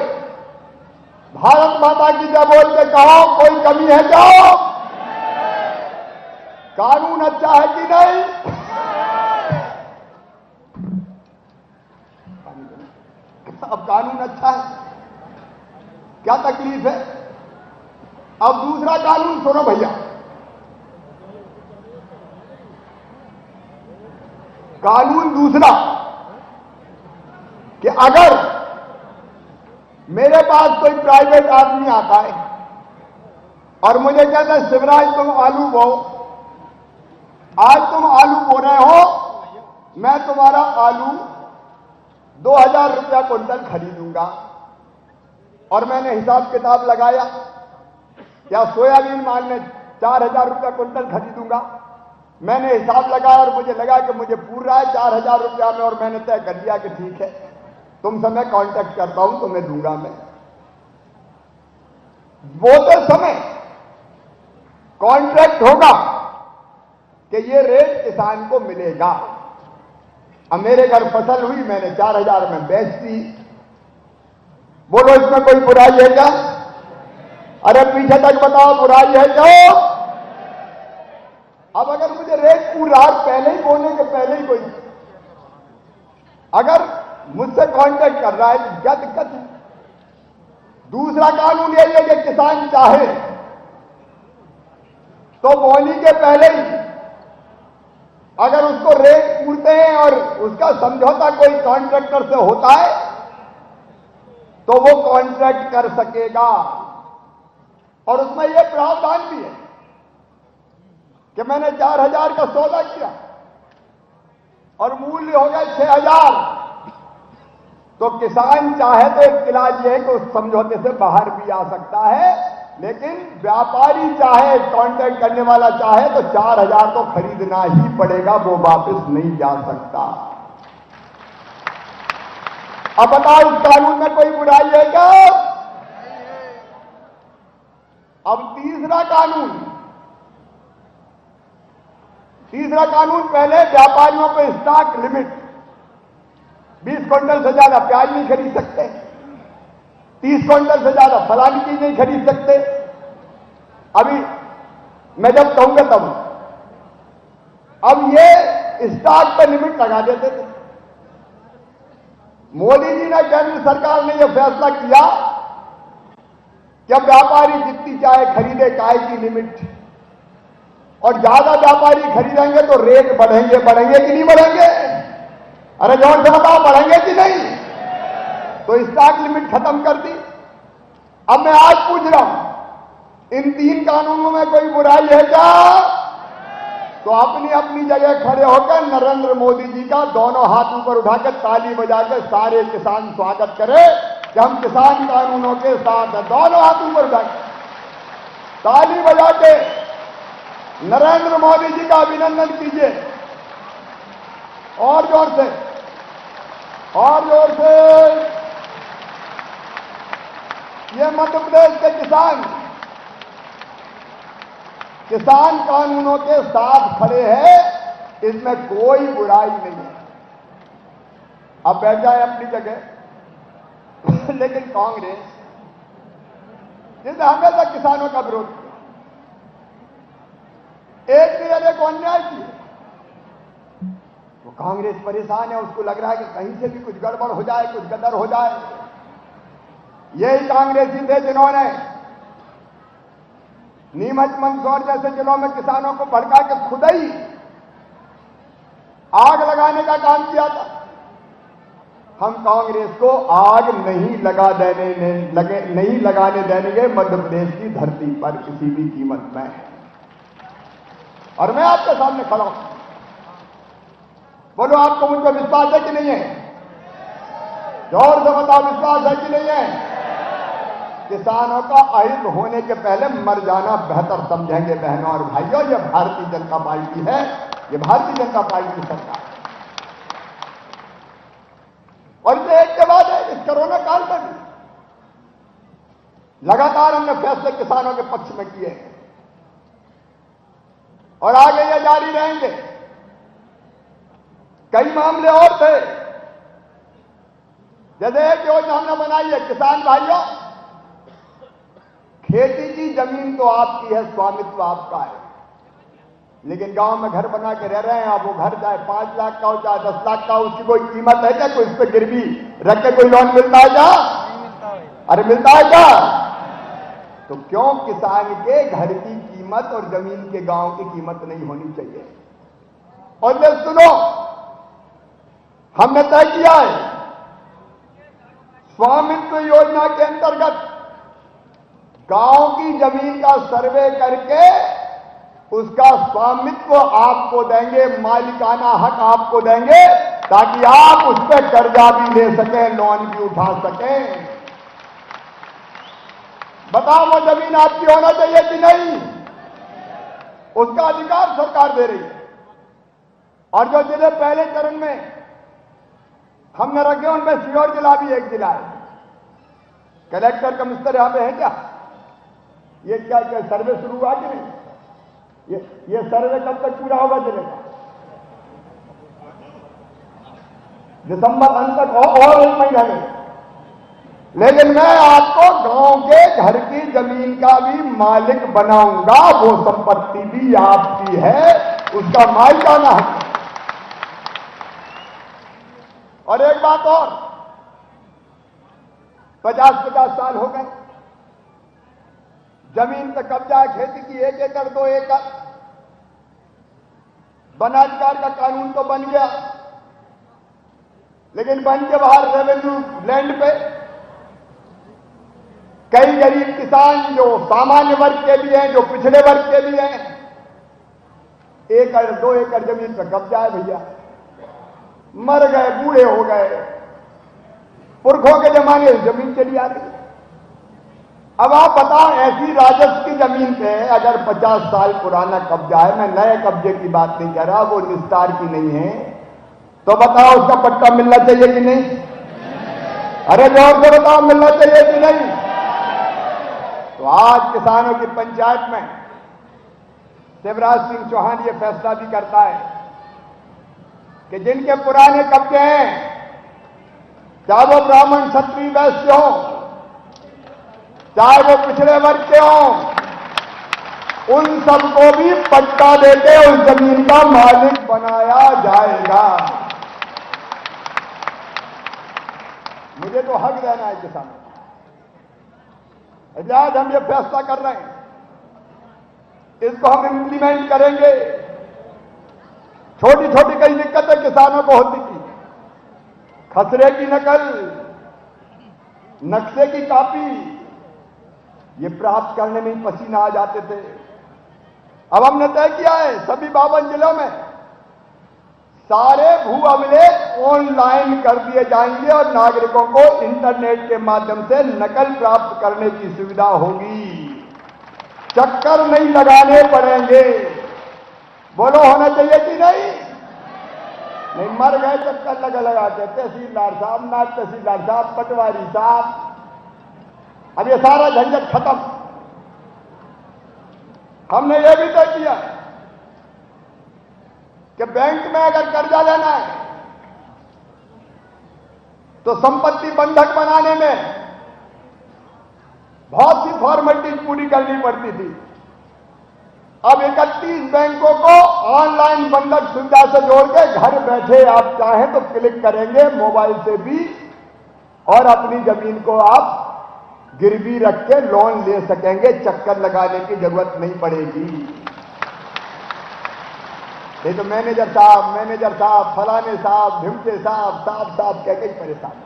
भारत माता की जय बोल के कहो, कोई कमी है क्या? कानून अच्छा है कि नहीं? अब कानून अच्छा है, क्या तकलीफ है? अब दूसरा कानून सुनो भैया। कानून दूसरा कि अगर मेरे पास कोई प्राइवेट आदमी आता है और मुझे कहता है शिवराज तुम आलू बो, आज तुम आलू बो रहे हो, मैं तुम्हारा आलू 2000 रुपया क्विंटल खरीदूंगा, और मैंने हिसाब किताब लगाया, या सोयाबीन मान लें 4000 रुपया क्विंटल खरीदूंगा, मैंने हिसाब लगाया और मुझे लगा कि मुझे पूर रहा है 4000 रुपया में, और मैंने तय कर लिया कि ठीक है तुमसे मैं कांटेक्ट करता हूं, तुम्हें दूंगा मैं। बोते समय कॉन्ट्रैक्ट होगा कि ये रेट किसान को मिलेगा। अब मेरे घर फसल हुई, मैंने 4000 में बेच दी, बोलो इसमें कोई बुराई है क्या? अरे पीछे तक बताओ, बुराई है क्या? अब अगर मुझे रेट पूरा पहले ही बोलने के पहले ही कोई अगर मुझसे कांटेक्ट कर रहा है तो क्या दिक्कत है? दूसरा कानून यही है कि किसान चाहे तो बोली के पहले ही अगर उसको रेट पूछते हैं और उसका समझौता कोई कॉन्ट्रैक्टर से होता है तो वो कॉन्ट्रैक्ट कर सकेगा। और उसमें यह प्रावधान भी है कि मैंने 4000 का सौदा किया और मूल्य हो गया 6000, तो किसान चाहे तो एक इलाज यह है कि उस समझौते से बाहर भी आ सकता है, लेकिन व्यापारी चाहे, कॉन्ट्रैक्ट करने वाला चाहे तो 4000 तो खरीदना ही पड़ेगा, वो वापस नहीं जा सकता। अब बताओ इस कानून में कोई बुराई है क्या? अब तीसरा कानून पहले व्यापारियों पे स्टॉक लिमिट, 20 क्विंटल से ज्यादा प्याज नहीं खरीद सकते, 30 क्विंटल से ज्यादा फलानी चीज नहीं खरीद सकते। अभी मैं जब कहूंगा तब, अब ये स्टॉक पे लिमिट लगा देते थे। मोदी जी ने, केंद्र सरकार ने यह फैसला किया कि अब व्यापारी जितनी चाहे खरीदे, काय की लिमिट, और ज्यादा व्यापारी खरीदेंगे तो रेट बढ़ेंगे कि नहीं बढ़ेंगे? अरे जोर से बताओ, बढ़ेंगे कि नहीं? तो स्टॉक लिमिट खत्म कर दी। अब मैं आज पूछ रहा हूं, इन 3 कानूनों में कोई बुराई है क्या? तो अपनी अपनी जगह खड़े होकर नरेंद्र मोदी जी का दोनों हाथ ऊपर उठाकर ताली बजाकर सारे किसान स्वागत करें कि हम किसान कानूनों के साथ हैं। दोनों हाथ ऊपर उठाकर ताली बजा के नरेंद्र मोदी जी का अभिनंदन कीजिए। और जोर से, और जोर से। ये मध्य प्रदेश के किसान कानूनों के साथ खड़े हैं, इसमें कोई बुराई नहीं है। अब बैठ जाए अपनी जगह। लेकिन कांग्रेस, जिसने हमेशा किसानों का विरोध किया, एक ने अरे को अन्याय किया, तो कांग्रेस परेशान है। उसको लग रहा है कि कहीं से भी कुछ गड़बड़ हो जाए, कुछ गदर हो जाए। यही कांग्रेसी थे जिन्होंने नीमच मंदसौर जैसे जिलों में किसानों को भड़का के खुद ही आग लगाने का काम किया था। हम कांग्रेस को आग नहीं लगाने देंगे मध्य प्रदेश की धरती पर किसी भी कीमत में। और मैं आपके सामने खड़ा हूं, बोलो आपको मुझ पर विश्वास है कि नहीं है? जोर से बताओ, विश्वास है कि नहीं है? किसानों का अहित होने के पहले मर जाना बेहतर समझेंगे बहनों और भाइयों। ये भारतीय जनता पार्टी है, ये भारतीय जनता पार्टी की सरकार। और इसे एक के बाद है, इस कोरोना काल में भी लगातार हमने फैसले किसानों के पक्ष में किए हैं और आगे ये जारी रहेंगे। कई मामले और थे, जैसे एक योजना हमने बनाई है, किसान भाइयों, खेती की जमीन तो आपकी है, स्वामित्व आपका है, लेकिन गांव में घर बना के रह रहे हैं आप। वो घर चाहे 5 लाख का हो, चाहे 10 लाख का हो, उसकी कोई कीमत है क्या? कोई इस पर गिरवी रख के कोई लोन मिलता है क्या? अरे मिलता है क्या? तो क्यों किसान के घर की कीमत और जमीन के गांव की कीमत नहीं होनी चाहिए? और ये सुनो, हमने तय किया है, स्वामित्व योजना के अंतर्गत गांव की जमीन का सर्वे करके उसका स्वामित्व आपको देंगे, मालिकाना हक आपको देंगे, ताकि आप उस पर कर्जा भी ले सकें, लोन भी उठा सकें। बताओ, वो जमीन आपकी होना चाहिए कि नहीं? उसका अधिकार सरकार दे रही है। और जो जिले पहले चरण में हमने रखे, उनमें सीहोर जिला भी एक जिला है। कलेक्टर कमिश्नर यहां पे है क्या? ये क्या सर्वे शुरू हुआ कि नहीं? ये सर्वे कब तक पूरा होगा जिले का? दिसंबर अंत तक और 1 महीना में। लेकिन मैं आपको गांव के घर की जमीन का भी मालिक बनाऊंगा। वो संपत्ति भी आपकी है, उसका मालिकाना हक। और एक बात और, 50-50 साल हो गए, जमीन पर कब्जा है, खेती की 1 एकड़ 2 एकड़, वनाधिकार का कानून तो बन गया, लेकिन बन के बाहर रेवेन्यू लैंड पे कई गरीब किसान, जो सामान्य वर्ग के भी हैं, जो पिछड़े वर्ग के भी हैं, 1 एकड़ 2 एकड़ जमीन पर कब्जा है भैया। मर गए, बूढ़े हो गए, पुरखों के जमाने से जमीन चली आ रही। अब आप बताओ, ऐसी राजस्व की जमीन पे अगर 50 साल पुराना कब्जा है, मैं नए कब्जे की बात नहीं कर रहा, वो निस्तार की नहीं है, तो बताओ उसका पट्टा मिलना चाहिए कि नहीं? अरे जोर से बताओ, मिलना चाहिए कि नहीं? तो आज किसानों की पंचायत में शिवराज सिंह चौहान ये फैसला भी करता है कि जिनके पुराने कब्जे हैं, चाहे वो ब्राह्मण क्षत्रिय वैश्य हो, चाहे वो पिछड़े वर्ग के हों, उन सबको भी पट्टा देके उस जमीन का मालिक बनाया जाएगा। मुझे तो हक देना है किसानों का। आज हम ये फैसला कर रहे हैं, इसको हम इंप्लीमेंट करेंगे। छोटी छोटी कई दिक्कतें किसानों को होती थी, खसरे की नकल, नक्शे की कॉपी, ये प्राप्त करने में ही पसीना आ जाते थे। अब हमने तय किया है सभी 52 जिलों में सारे भू अभिलेख ऑनलाइन कर दिए जाएंगे और नागरिकों को इंटरनेट के माध्यम से नकल प्राप्त करने की सुविधा होगी। चक्कर नहीं लगाने पड़ेंगे। बोलो होना चाहिए कि नहीं? नहीं, मर गए चक्कर लगा लगा के तहसीलदार साहब, नायब तहसीलदार साहब, पटवारी साहब। अब ये सारा झंझट खत्म। हमने ये भी तय किया कि बैंक में अगर कर्जा लेना है तो संपत्ति बंधक बनाने में बहुत सी फॉर्मेलिटीज पूरी करनी पड़ती थी। अब 31 बैंकों को ऑनलाइन बंधक सुविधा से जोड़ के घर बैठे आप चाहें तो क्लिक करेंगे मोबाइल से भी और अपनी जमीन को आप गिरवी रख के लोन ले सकेंगे। चक्कर लगाने की जरूरत नहीं पड़ेगी। नहीं तो मैनेजर साहब, फलाने साहब, ढिमके साहब कह के ही परेशान।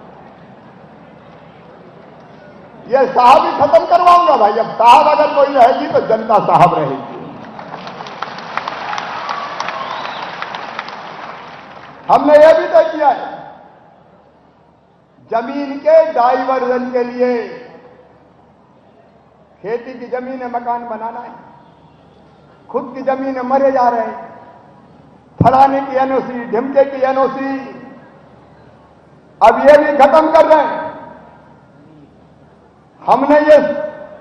ये साहब ही खत्म करवाऊंगा भाई। अब साहब अगर कोई रहेगी तो जनता साहब रहेगी। हमने यह भी तय किया है जमीन के डाइवर्जन के लिए, खेती की जमीन है, मकान बनाना है, खुद की जमीन है, मरे जा रहे हैं, फलाने की एनओसी, ढिमके की एनओसी, अब ये भी खत्म कर रहे हैं। हमने ये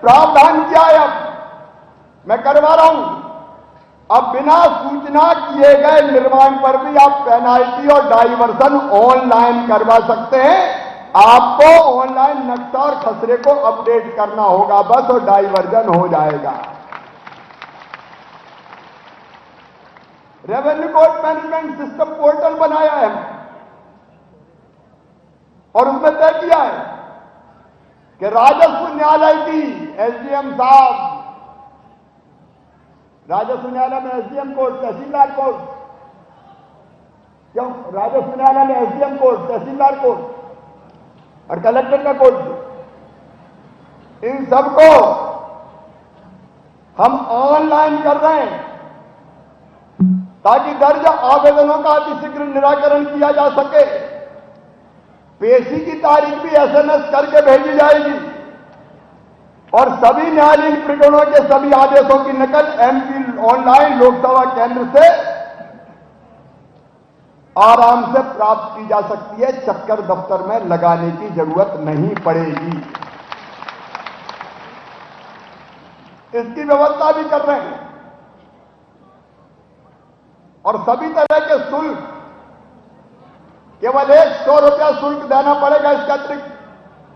प्रावधान किया है, अब मैं करवा रहा हूं। अब बिना सूचना किए गए निर्माण पर भी आप पेनाल्टी और डाइवर्सन ऑनलाइन करवा सकते हैं। आपको ऑनलाइन नक्शा और खसरे को अपडेट करना होगा बस और डाइवर्जन हो जाएगा। Revenue court management system portal बनाया है और उसमें तय किया है कि राजस्व न्यायालय की एसडीएम साहब, राजस्व न्यायालय में एसडीएम कोर्ट, तहसीलदार कोर्ट, क्यों राजस्व न्यायालय में एसडीएम कोर्ट, तहसीलदार कोर्ट और कलेक्टर का कोर्ट, इन सबको हम ऑनलाइन कर रहे हैं ताकि दर्ज आवेदनों का अतिशीघ्र निराकरण किया जा सके। पेशी की तारीख भी एसएमएस करके भेजी जाएगी और सभी न्यायालयीन प्रकरणों के सभी आदेशों की नकल एमपी ऑनलाइन लोकसभा केंद्र से आराम से प्राप्त की जा सकती है। चक्कर दफ्तर में लगाने की जरूरत नहीं पड़ेगी। इसकी व्यवस्था भी कर रहे हैं और सभी तरह के शुल्क केवल 100 रुपया शुल्क देना पड़ेगा। इसके अतिरिक्त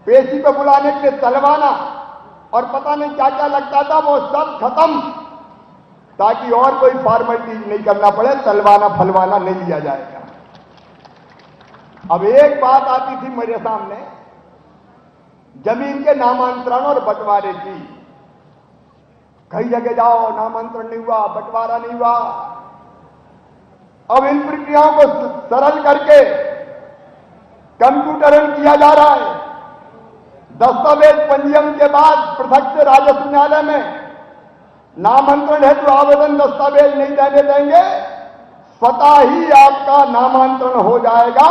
पेशी पे बुलाने के लिए तलवाना और पता नहीं क्या क्या लगता था वो सब खत्म, ताकि और कोई फॉर्मेलिटी नहीं करना पड़े, तलवाना फलवाना नहीं लिया जाएगा। अब एक बात आती थी मेरे सामने जमीन के नामांतरण और बंटवारे की। कई जगह जाओ नामांतरण नहीं हुआ, बंटवारा नहीं हुआ। अब इन प्रक्रियाओं को सरल करके कंप्यूटरीकरण किया जा रहा है। दस्तावेज पंजीयन के बाद पृथक से राजस्व न्यायालय में नामांतरण हेतु आवेदन दस्तावेज नहीं देने देंगे, स्वतः ही आपका नामांतरण हो जाएगा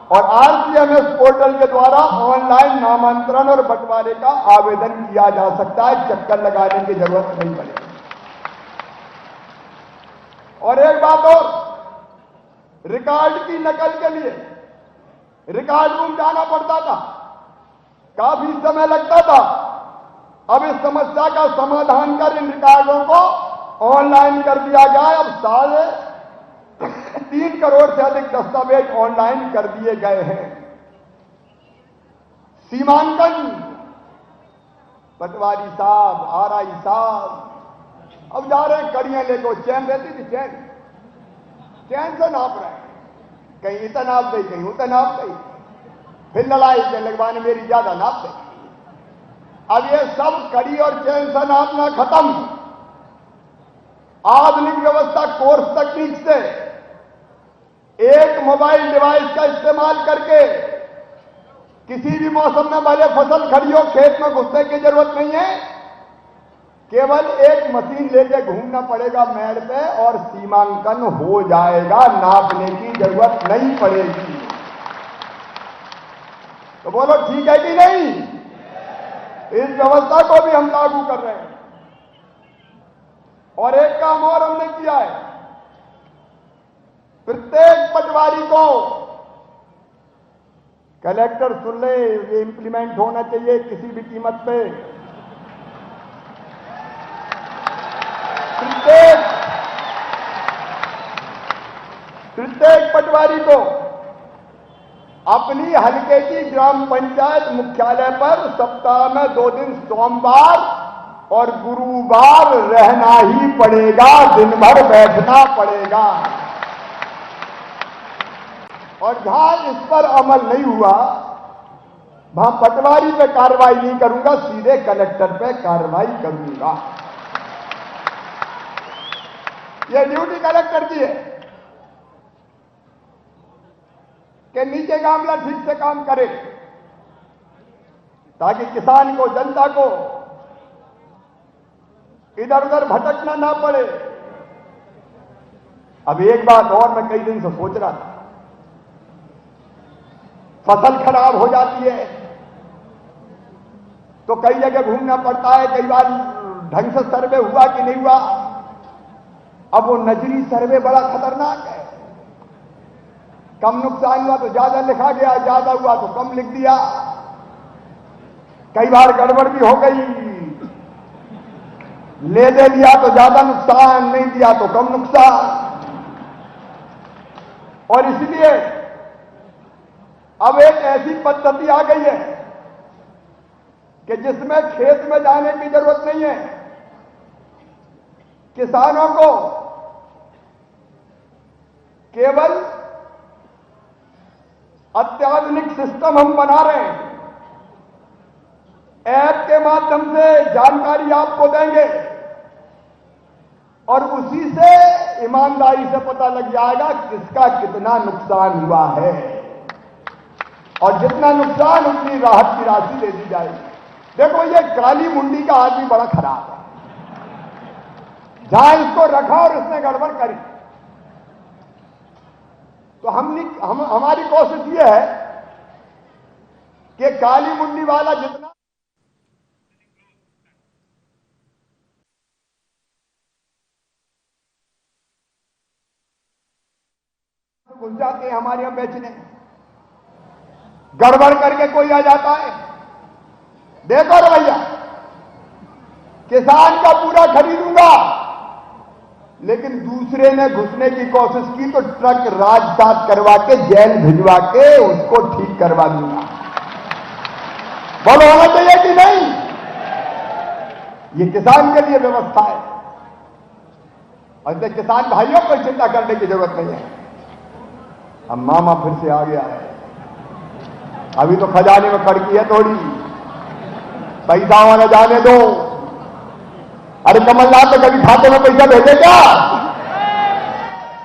और आरसीएमएस पोर्टल के द्वारा ऑनलाइन नामांतरण और बंटवारे का आवेदन किया जा सकता है। चक्कर लगाने की जरूरत नहीं पड़ेगी। और एक बात और, रिकॉर्ड की नकल के लिए रिकॉर्ड रूम जाना पड़ता था, काफी समय लगता था। अब इस समस्या का समाधान कर इन रिकॉर्डों को ऑनलाइन कर दिया गया है। अब 3.5 करोड़ से अधिक दस्तावेज ऑनलाइन कर दिए गए हैं। सीमांकन, पटवारी साहब, आरआई साहब अब जा रहे हैं कड़ियां लेके। चैन रहती थी, चैन से नाप रहे हैं, कहीं इतना नाप गई, कहीं उतना नाप गई, फिर लड़ाई के लगवाने मेरी ज्यादा नाप गई। अब ये सब कड़ी और चैन से नापना खत्म। आधुनिक व्यवस्था कोर्स तकनीक से एक मोबाइल डिवाइस का इस्तेमाल करके किसी भी मौसम में भले फसल खड़ी हो, खेत में घुसने की जरूरत नहीं है। केवल एक मशीन लेके घूमना पड़ेगा मेड़ पे और सीमांकन हो जाएगा, नापने की जरूरत नहीं पड़ेगी। तो बोलो ठीक है कि नहीं? इस व्यवस्था को भी हम लागू कर रहे हैं। और एक काम और हमने किया है, प्रत्येक पटवारी को, कलेक्टर सुन ले, ये इंप्लीमेंट होना चाहिए किसी भी कीमत पे। प्रत्येक पटवारी को अपनी हल्के की ग्राम पंचायत मुख्यालय पर सप्ताह में 2 दिन सोमवार और गुरुवार रहना ही पड़ेगा, दिन भर बैठना पड़ेगा। और जहां इस पर अमल नहीं हुआ, वहां पटवारी पे कार्रवाई नहीं करूंगा, सीधे कलेक्टर पे कार्रवाई करूंगा। यह ड्यूटी कलेक्टर की है कि नीचे का अमला ठीक से काम करे, ताकि किसान को, जनता को इधर उधर भटकना ना पड़े। अब एक बात और मैं कई दिन से सोच रहा था, फसल खराब हो जाती है तो कई जगह घूमना पड़ता है, कई बार ढंग से सर्वे हुआ कि नहीं हुआ। अब वो नजरी सर्वे बड़ा खतरनाक है, कम नुकसान हुआ तो ज्यादा लिखा गया, ज्यादा हुआ तो कम लिख दिया। कई बार गड़बड़ भी हो गई, ले दे लिया तो ज्यादा नुकसान, नहीं दिया तो कम नुकसान। और इसलिए अब एक ऐसी पद्धति आ गई है कि जिसमें खेत में जाने की जरूरत नहीं है। किसानों को केवल अत्याधुनिक सिस्टम हम बना रहे हैं, ऐप के माध्यम से जानकारी आपको देंगे और उसी से ईमानदारी से पता लग जाएगा किसका कितना नुकसान हुआ है, और जितना नुकसान उतनी राहत की राशि दे दी जाएगी। देखो, ये काली मुंडी का आदमी बड़ा खराब है, जहां इसको रखा और इसने गड़बड़ करी। तो हमारी कोशिश यह है कि काली मुंडी वाला जितना घुस जाते हैं हमारे यहां बेचने, गड़बड़ करके कोई आ जाता है। देखो रे भैया, किसान का पूरा खरीदूंगा, लेकिन दूसरे ने घुसने की कोशिश की तो ट्रक राजसात करवा के, जेल भिजवा के उसको ठीक करवा दूंगा। बोलो होना चाहिए कि नहीं? ये किसान के लिए व्यवस्था है, और इसलिए किसान भाइयों को चिंता करने की जरूरत नहीं है। अब मामा फिर से आ गया है, अभी तो खजाने में खड़की है थोड़ी, पैसा वाला जाने दो। अरे कमलनाथ तो कभी खाते में पैसा भेजे क्या?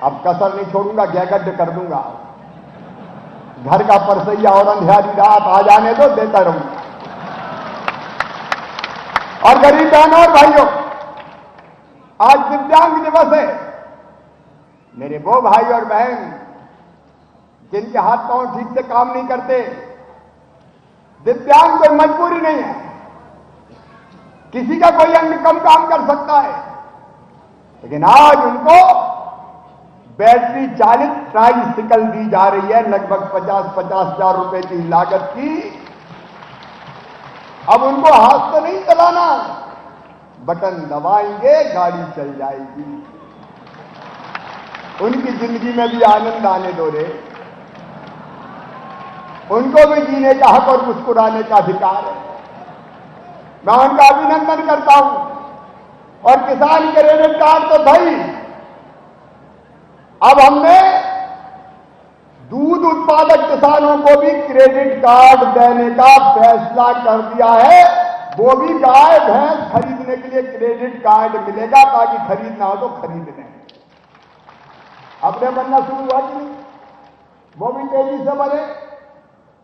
अब कसर नहीं छोड़ूंगा, गैगड्ड कर दूंगा। घर का परसैया और अंधेरी रात आ जाने दो, देता रहूंगा। और गरीब बहनों और भाइयों, आज दिव्यांग दिवस है। मेरे वो भाई और बहन जिनके हाथ पांव ठीक से काम नहीं करते, दिव्यांग कोई मजबूरी नहीं है, किसी का कोई अंग कम काम कर सकता है, लेकिन आज उनको बैटरी चालित ट्राइसिकल दी जा रही है, लगभग 50-50 हजार रुपए की लागत की। अब उनको हाथ से नहीं चलाना, बटन दबाएंगे, गाड़ी चल जाएगी। उनकी जिंदगी में भी आनंद आने दो रे, उनको भी जीने का हक और मुस्कुराने का अधिकार है। मैं उनका अभिनंदन करता हूं। और किसान क्रेडिट कार्ड तो भाई, अब हमने दूध उत्पादक किसानों को भी क्रेडिट कार्ड देने का फैसला कर दिया है। वो भी गाय भैंस खरीदने के लिए क्रेडिट कार्ड मिलेगा, ताकि खरीदना हो तो खरीद लें। अपने बनना शुरू हुआ कि नहीं? वो भी तेजी से बने।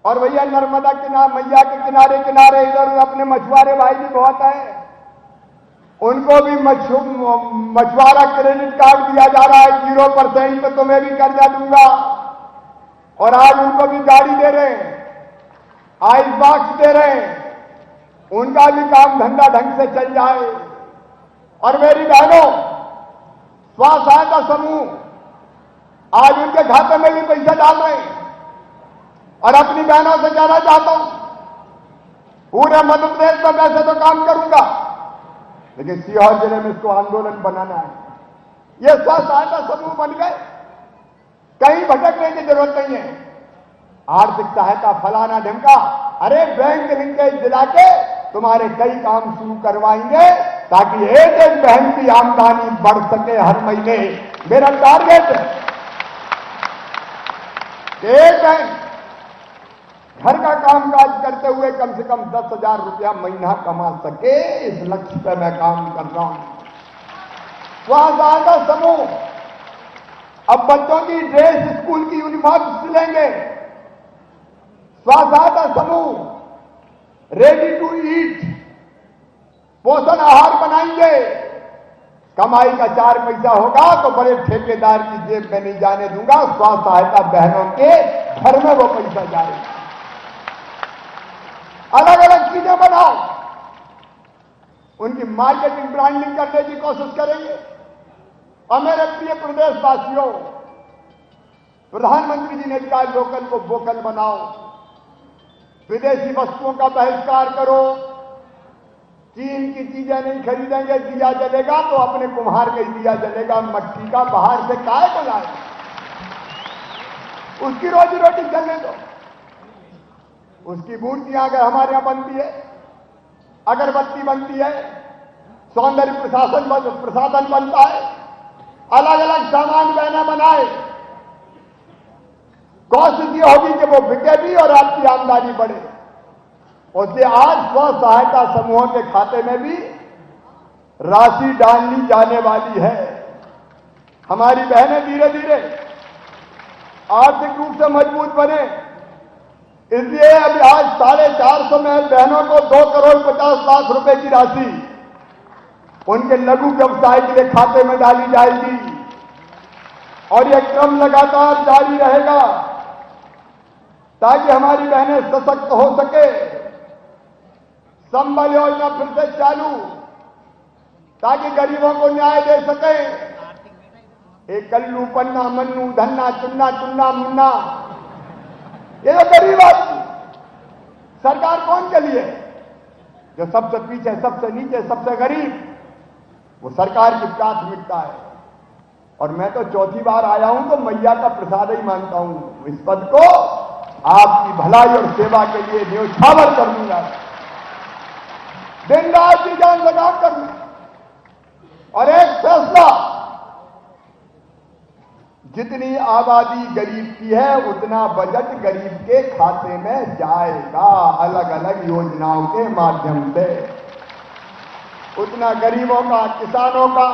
और भैया नर्मदा किनारे, मैया के किनारे किनारे इधर अपने मछुआरे भाई भी बहुत है, उनको भी मछुआरा क्रेडिट कार्ड दिया जा रहा है 0% पे, तुम्हें भी कर्जा दूंगा। और आज उनको भी गाड़ी दे रहे हैं, आइस बॉक्स दे रहे हैं, उनका भी काम धंधा ढंग से चल जाए। और मेरी बहनों, स्व सहायता समूह आज उनके खाते में भी पैसा डाल रहे हैं। और अपनी बहनों से कहना चाहता हूं, पूरे मध्य प्रदेश में वैसे तो काम करूंगा, लेकिन सीहोर जिले में इसको आंदोलन बनाना है। ये स्व सहायता समूह बन गए, कहीं भटकने की जरूरत नहीं है। आर्थिक सहायता फलाना ढिमका, अरे बैंक लिंकेज दिला के तुम्हारे कई काम शुरू करवाएंगे, ताकि एक एक बहन की आमदनी बढ़ सके हर महीने। मेरा टारगेट है कि एक बहन घर का कामकाज करते हुए कम से कम 10,000 रुपया महीना कमा सके। इस लक्ष्य पर मैं काम कर रहा हूं। स्व सहायता समूह अब बच्चों की ड्रेस, स्कूल की यूनिफॉर्म सिलेंगे। स्व सहायता समूह रेडी टू ईट पोषण आहार बनाएंगे। कमाई का 4 पैसा होगा तो बड़े ठेकेदार की जेब में नहीं जाने दूंगा, स्व सहायता बहनों के घर में वो पैसा जाएगा। अलग अलग चीजें बनाओ, उनकी मार्केटिंग ब्रांडिंग करने की कोशिश करेंगे। और मेरे प्रिय प्रदेशवासियों, प्रधानमंत्री जी ने कहा लोकल को वोकल बनाओ, विदेशी वस्तुओं का बहिष्कार करो, चीन की चीजें नहीं खरीदेंगे, दिया जलेगा तो अपने कुम्हार का ही दिया जलेगा, मट्टी का, बाहर से काहे को लाए, उसकी रोजी रोटी चलने दो। उसकी मूर्तियां अगर हमारे यहां बनती है, अगरबत्ती बनती है, सौंदर्य प्रसाधन बनता है, अलग अलग सामान बहना बनाए, कोशिश ये होगी कि वो बिके भी और आपकी आमदनी बढ़े। उससे आज स्व सहायता समूहों के खाते में भी राशि डालनी जाने वाली है। हमारी बहनें धीरे धीरे आर्थिक रूप से मजबूत बने, इसलिए अभी आज 450 में बहनों को 2,50,00,000 रुपए की राशि उनके लघु व्यवसाय के लिए खाते में डाली जाएगी। और यह क्रम लगातार जारी रहेगा ताकि हमारी बहनें सशक्त हो सके। संबल योजना फिर से चालू, ताकि गरीबों को न्याय दे सके। एक कल्लू पन्ना मन्नू धन्ना चुन्ना चुन्ना मुन्ना, ये जो गरीब आदमी, सरकार कौन के लिए? जो सबसे पीछे, सबसे नीचे, सबसे गरीब, वो सरकार की प्राथमिकता है। और मैं तो चौथी बार आया हूं तो मैया का प्रसाद ही मानता हूं। इस पद को आपकी भलाई और सेवा के लिए न्यौछावर कर दूंगा, दिन रात की जान लगा कर। और एक फैसला, जितनी आबादी गरीब की है उतना बजट गरीब के खाते में जाएगा, अलग अलग योजनाओं के माध्यम से। उतना गरीबों का, किसानों का,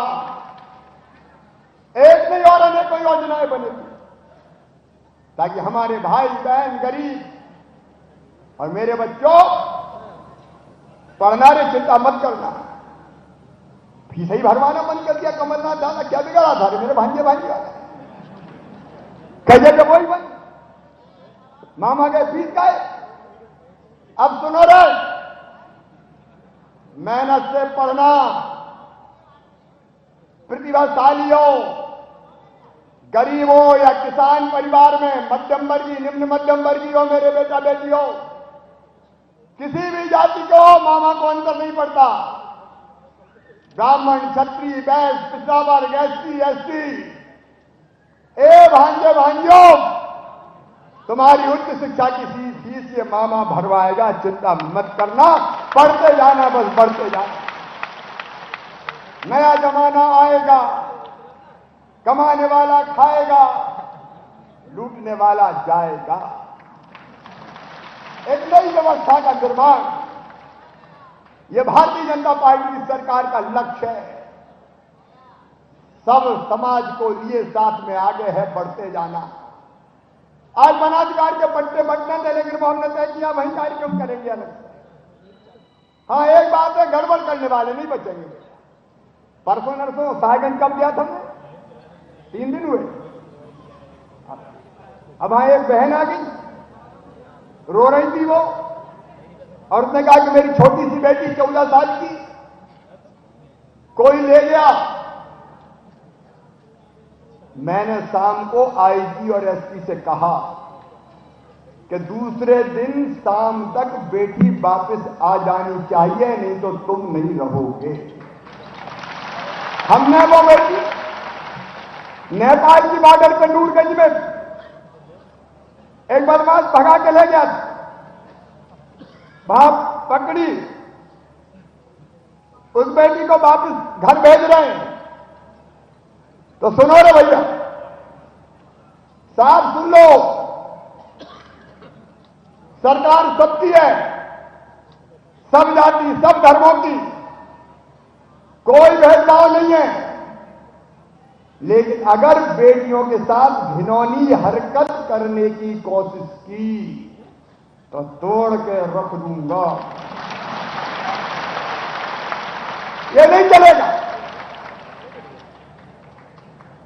एक नहीं और अनेकों योजनाएं बनेगी, ताकि हमारे भाई बहन गरीब और मेरे बच्चों पढ़ना रे चिंता मत करना। फीस ही भरवाना बंद कर दिया कमलनाथ दादा, क्या बिगड़ा था रे मेरे भांजे भांजे कहे तो वही बन, मामा गए फीस गए। अब सुनो रे, मेहनत से पढ़ना, प्रतिभाशाली हो, गरीब हो या किसान परिवार में, मध्यम वर्गीय, निम्न मध्यम वर्गीय हो, मेरे बेटा बेटी हो, किसी भी जाति को हो, मामा को अंतर नहीं पड़ता। ब्राह्मण, क्षत्रिय, वैश्य, पिछड़ा वर्ग, SC, ST, ए भांजे भांजो, तुम्हारी उच्च शिक्षा की फीस ये मामा भरवाएगा, चिंता मत करना, पढ़ते जाना, बस बढ़ते जाना। नया जमाना आएगा, कमाने वाला खाएगा, लूटने वाला जाएगा। एक नई व्यवस्था का निर्माण, यह भारतीय जनता पार्टी की सरकार का लक्ष्य है। सब समाज को लिए साथ में आगे है बढ़ते जाना। आज वनाधिकार के पट्टे बंटने थे, लेकिन वो हमने तय किया वही कार्यक्रम करेंगे अलग से। हाँ, एक बात है, गड़बड़ करने वाले नहीं बचेंगे। परसों नरसों साहेबगंज कब गया था हमने? 3 दिन हुए। अब वहां एक बहन आ गई, रो रही थी वो, और उसने कहा कि मेरी छोटी सी बेटी 14 साल की कोई ले गया। मैंने शाम को आईजी और एसपी से कहा कि दूसरे दिन शाम तक बेटी वापस आ जानी चाहिए, नहीं तो तुम नहीं रहोगे। हमने वो बेटी नेपाल की बॉर्डर पर नूरगंज में एक बदमाश भगा के ले गया, वहां पकड़ी, उस बेटी को वापस घर भेज रहे हैं। तो सुनो रे भैया, साफ सुन लो, सरकार सबकी है, सब जाति सब धर्मों की, कोई भेदभाव नहीं है। लेकिन अगर बेटियों के साथ घिनौनी हरकत करने की कोशिश की तो तोड़ के रख दूंगा। ये नहीं चलेगा।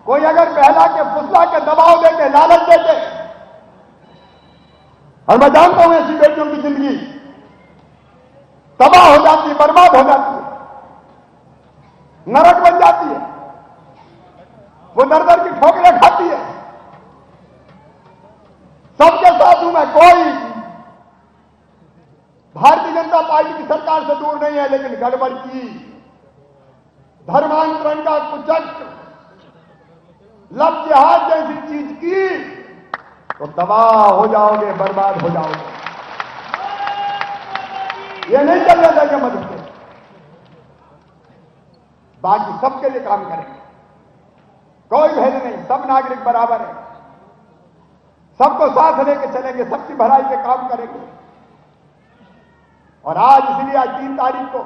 कोई अगर पहला के फुसला के दबाव देके लालच देके, और मैं जानता हूं ऐसी बेटियों की जिंदगी तबाह हो जाती है, बर्बाद हो जाती है, नरक बन जाती है, वो दर दर की ठोकरें खाती है। सबके साथ हूं मैं, कोई भारतीय जनता पार्टी की सरकार से दूर नहीं है, लेकिन गड़बड़ की, धर्मांतरण का कुचक्र, लब जिहाद जैसी चीज की तो तबाह हो जाओगे, बर्बाद हो जाओगे। ये नहीं चलने देंगे मदद से। बाकी सबके लिए काम करेंगे, कोई भेद नहीं, सब नागरिक बराबर है, सबको साथ लेके चलेंगे, सबकी भलाई पे काम करेंगे। और आज इसलिए आज 3 तारीख को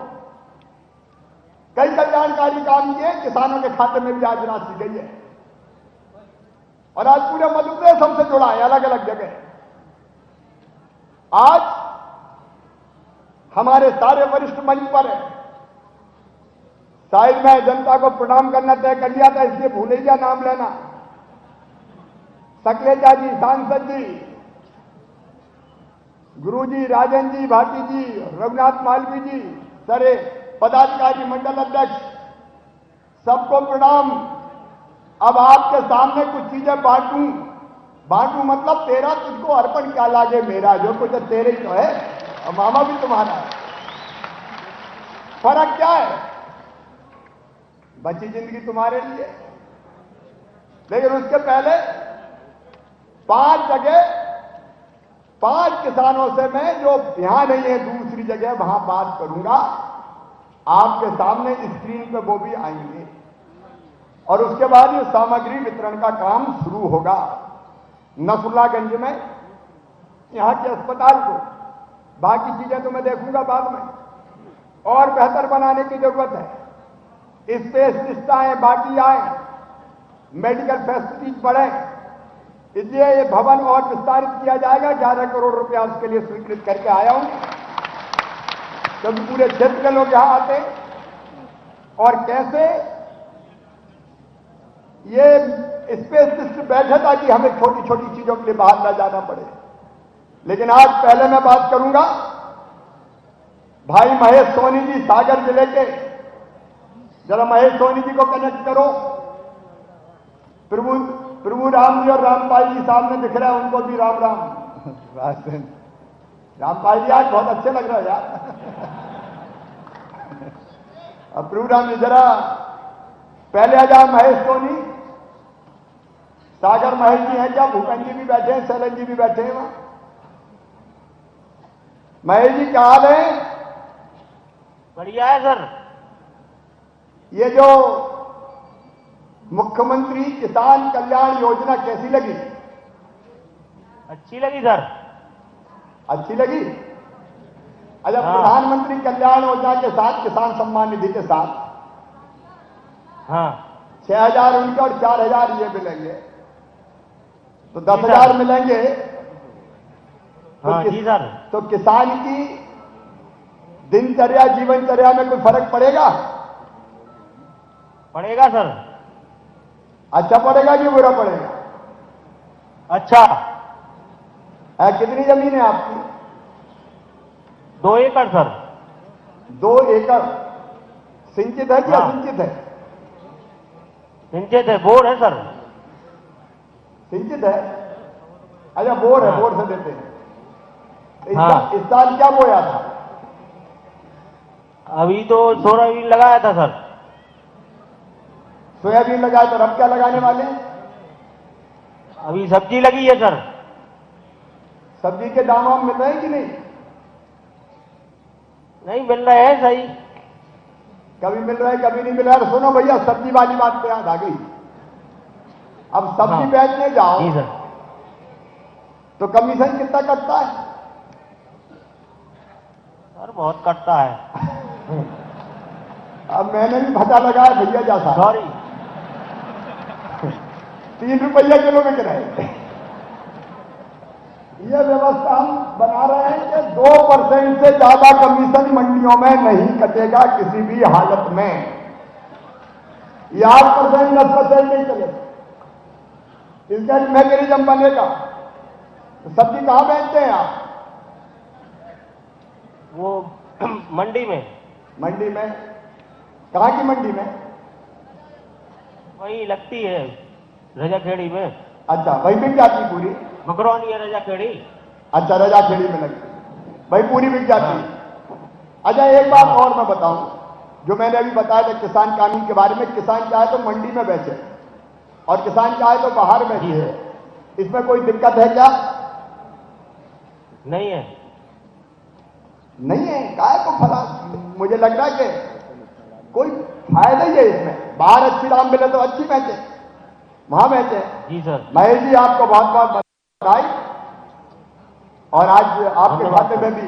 कई कल्याणकारी काम किए, किसानों के खाते में भी आज राशि गई है, और आज पूरे मध्य प्रदेश हमसे जुड़ा है, अलग अलग जगह। आज हमारे सारे वरिष्ठ मंच पर है। शायद मैं जनता को प्रणाम करना तय कर लिया था, इसलिए भूल ही गया नाम लेना। सकलेचा जी, सांसद जी, गुरु जी, राजन जी, भाटी जी, रघुनाथ मालवी जी, सारे पदाधिकारी, मंडल अध्यक्ष, सबको प्रणाम। अब आपके सामने कुछ चीजें बांटूं मतलब तेरा तुझको अर्पण क्या लागे मेरा, जो कुछ तेरे ही तो है, और मामा भी तुम्हारा है। फर्क क्या है? बची जिंदगी तुम्हारे लिए, लेकिन उसके पहले 5 जगह 5 किसानों से मैं, जो यहां नहीं है दूसरी जगह, वहां बात करूंगा। आपके सामने स्क्रीन पे वो भी आएंगे, और उसके बाद ये सामग्री वितरण का काम शुरू होगा। नसरुल्लागंज में यहां के अस्पताल को, बाकी चीजें तो मैं देखूंगा बाद में, और बेहतर बनाने की जरूरत है। स्पेशलिस्ट आए, बाकी आए, मेडिकल फैसिलिटीज बढ़े, इसलिए ये भवन और विस्तारित किया जाएगा। 11 करोड़ रुपया उसके लिए स्वीकृत करके आया हूं, क्योंकि पूरे क्षेत्र के लोग यहां आते हैं। और कैसे ये स्पेशलिस्ट बैठे ताकि हमें छोटी छोटी चीजों के लिए बाहर न जाना पड़े। लेकिन आज पहले मैं बात करूंगा भाई महेश सोनी जी, सागर जिले के। जरा महेश सोनी जी को कनेक्ट करो। प्रभु राम जी और रामपाल जी सामने दिख रहे हैं, उनको भी राम राम। रामपाल जी आज बहुत अच्छे लग रहे हो यार। अब प्रभु राम जी जरा पहले आ जाओ। महेश सोनी, सागर महेश जी हैं क्या? भूपेंद्र जी भी बैठे हैं, शैलेश जी भी बैठे हैं वहां। महेश जी क्या हाल है? बढ़िया है सर। ये जो मुख्यमंत्री किसान कल्याण योजना कैसी लगी? अच्छी लगी सर। अच्छी लगी? अच्छा, हाँ। प्रधानमंत्री कल्याण योजना के साथ किसान सम्मान निधि के साथ हाँ 6,000 उनके और 4,000 ये मिलेंगे, तो 10,000 जी सर। मिलेंगे। हाँ जी सर। तो किसान की दिनचर्या जीवनचर्या में कोई फर्क पड़ेगा? पड़ेगा सर। अच्छा पड़ेगा कि बुरा पड़ेगा? अच्छा। कितनी जमीन है आपकी? 2 एकड़ सर। 2 एकड़ सिंचित है कि हाँ। असिंचित है? सिंचित है, बोर है सर। सिंचित है। अच्छा बोर है, हाँ। बोर से देते हैं। इस हाँ। इस साल क्या बोया था? अभी तो सोयाबीन लगाया था सर। सोयाबीन लगाया, तो अब क्या लगाने वाले हैं? अभी सब्जी लगी है सर। सब्जी के दाम वाम मिल रहे हैं कि नहीं? नहीं मिल रहे हैं सही। कभी मिल रहा है कभी नहीं मिल रहा है। सुनो भैया, सब्जी वाली बात पे याद आ गई। अब सब्जी हाँ। बेचने जाओ जी सर। तो कमीशन कितना कटता है? सर बहुत कटता है। अब मैंने भी भटा लगाया भैया जैसा। सॉरी। 3 रुपया किलो बिक रहे हैं। ये व्यवस्था हम बना रहे हैं कि 2% से ज्यादा कमीशन मंडियों में नहीं कटेगा किसी भी हालत में। ये 8%, 10% नहीं चलेगा। इसका मैकेनिज्म बनेगा। तो सब्जी कहां बेचते हैं आप? वो मंडी में। मंडी में? कहां की मंडी में? वही लगती है रजाखेड़ी में। अच्छा, वही बिक जाती पूरी? मकरौनी है रजाखेड़ी। अच्छा, रजा खेड़ी में लगती, भाई पूरी बिक जाती है। अच्छा एक बात और मैं बताऊं, जो मैंने अभी बताया था किसान कानून के बारे में। किसान चाहे तो मंडी में बेचे और किसान चाहे तो बाहर बेचे, इसमें कोई दिक्कत है क्या? नहीं है। नहीं है? काहे को फला? मुझे लग रहा है कि कोई फायदा ही है इसमें। बाहर अच्छी दाम मिले तो अच्छी बेचे, वहां बेचे। जी सर। महेश जी आपको बहुत बहुत बधाई। और आज आपके खाते में भी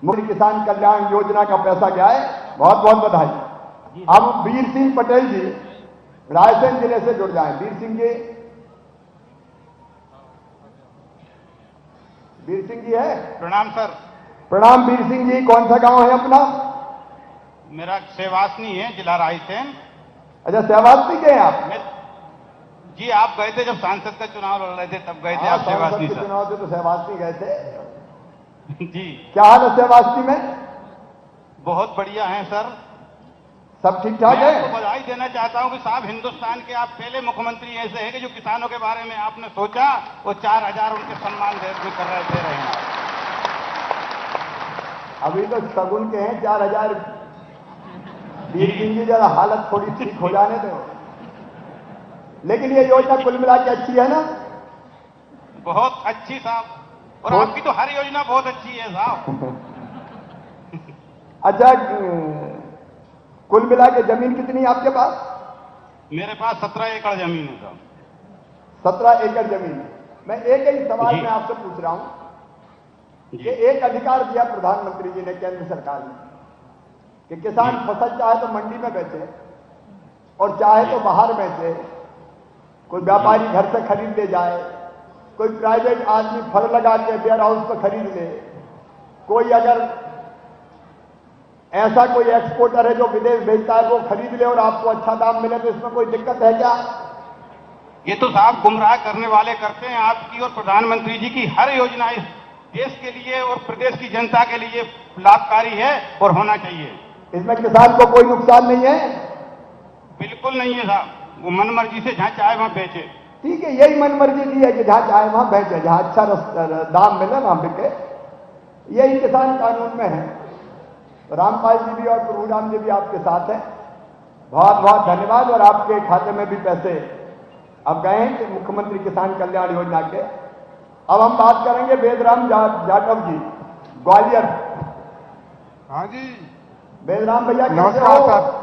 मुख्यमंत्री किसान कल्याण योजना का पैसा गया है, बहुत बहुत बधाई। अब वीर सिंह पटेल जी रायसेन जिले से जुड़ जाएं। वीर सिंह जी, वीर सिंह जी है? प्रणाम सर। प्रणाम वीर सिंह जी। कौन सा गांव है अपना? मेरा सेवासनी है, जिला रायसेन। अच्छा, सहवासनी के हैं आप? जी आप गए थे जब सांसद का चुनाव लड़ रहे थे, तब गए थे आप सेवासनी के सर। चुनाव थे तो सहवासनी गए थे। जी क्या हाल है सहवासनी में? बहुत बढ़िया हैं सर। सब ठीक ठाक मैं है? आपको बधाई देना चाहता हूं कि साहब हिंदुस्तान के आप पहले मुख्यमंत्री ऐसे हैं कि जो किसानों के बारे में आपने सोचा, वो 4000 उनके सम्मान दे रहे हैं आप। अभी तो शगुन के हैं 4000। वीर सिंह जी जरा हालत थोड़ी ठीक हो जाने दो। लेकिन ये योजना कुल मिला के अच्छी है ना? बहुत अच्छी साहब। और आपकी तो हर योजना बहुत अच्छी है साहब। अच्छा, कुल मिला के जमीन कितनी है आपके पास? मेरे पास 17 एकड़ जमीन है साहब। 17 एकड़ जमीन है। मैं एक ही सवाल जी। में आपसे पूछ रहा हूं कि एक अधिकार दिया प्रधानमंत्री जी ने, केंद्र सरकार ने, कि किसान फसल चाहे तो मंडी में बेचे और चाहे तो बाहर बेचे। कोई व्यापारी घर से खरीद ले जाए, कोई प्राइवेट आदमी फल लगा के वेयर हाउस पर खरीद ले, कोई अगर ऐसा कोई एक्सपोर्टर है जो विदेश भेजता है वो खरीद ले और आपको अच्छा दाम मिले, तो इसमें कोई दिक्कत है क्या? ये तो साहब गुमराह करने वाले करते हैं। आपकी और प्रधानमंत्री जी की हर योजना इस देश के लिए और प्रदेश की जनता के लिए लाभकारी है और होना चाहिए। इसमें किसान को कोई नुकसान नहीं है? बिल्कुल नहीं है साहब। वो मन मर्जी से जहां चाहे वहां बेचे। ठीक है, यही मन मर्जी दी है कि जहां चाहे वहां बेचे, जहां अच्छा दाम मिले वहां बिके। यही किसान कानून में है। रामपाल जी भी और प्रभुराम जी भी आपके साथ हैं, बहुत बहुत धन्यवाद। और आपके खाते में भी पैसे अब गए हैं कि मुख्यमंत्री किसान कल्याण योजना के। अब हम बात करेंगे वेदराम जाटव जी, ग्वालियर। हाँ जी, वेदराम भैया कैसे नमस्कार हो? सर।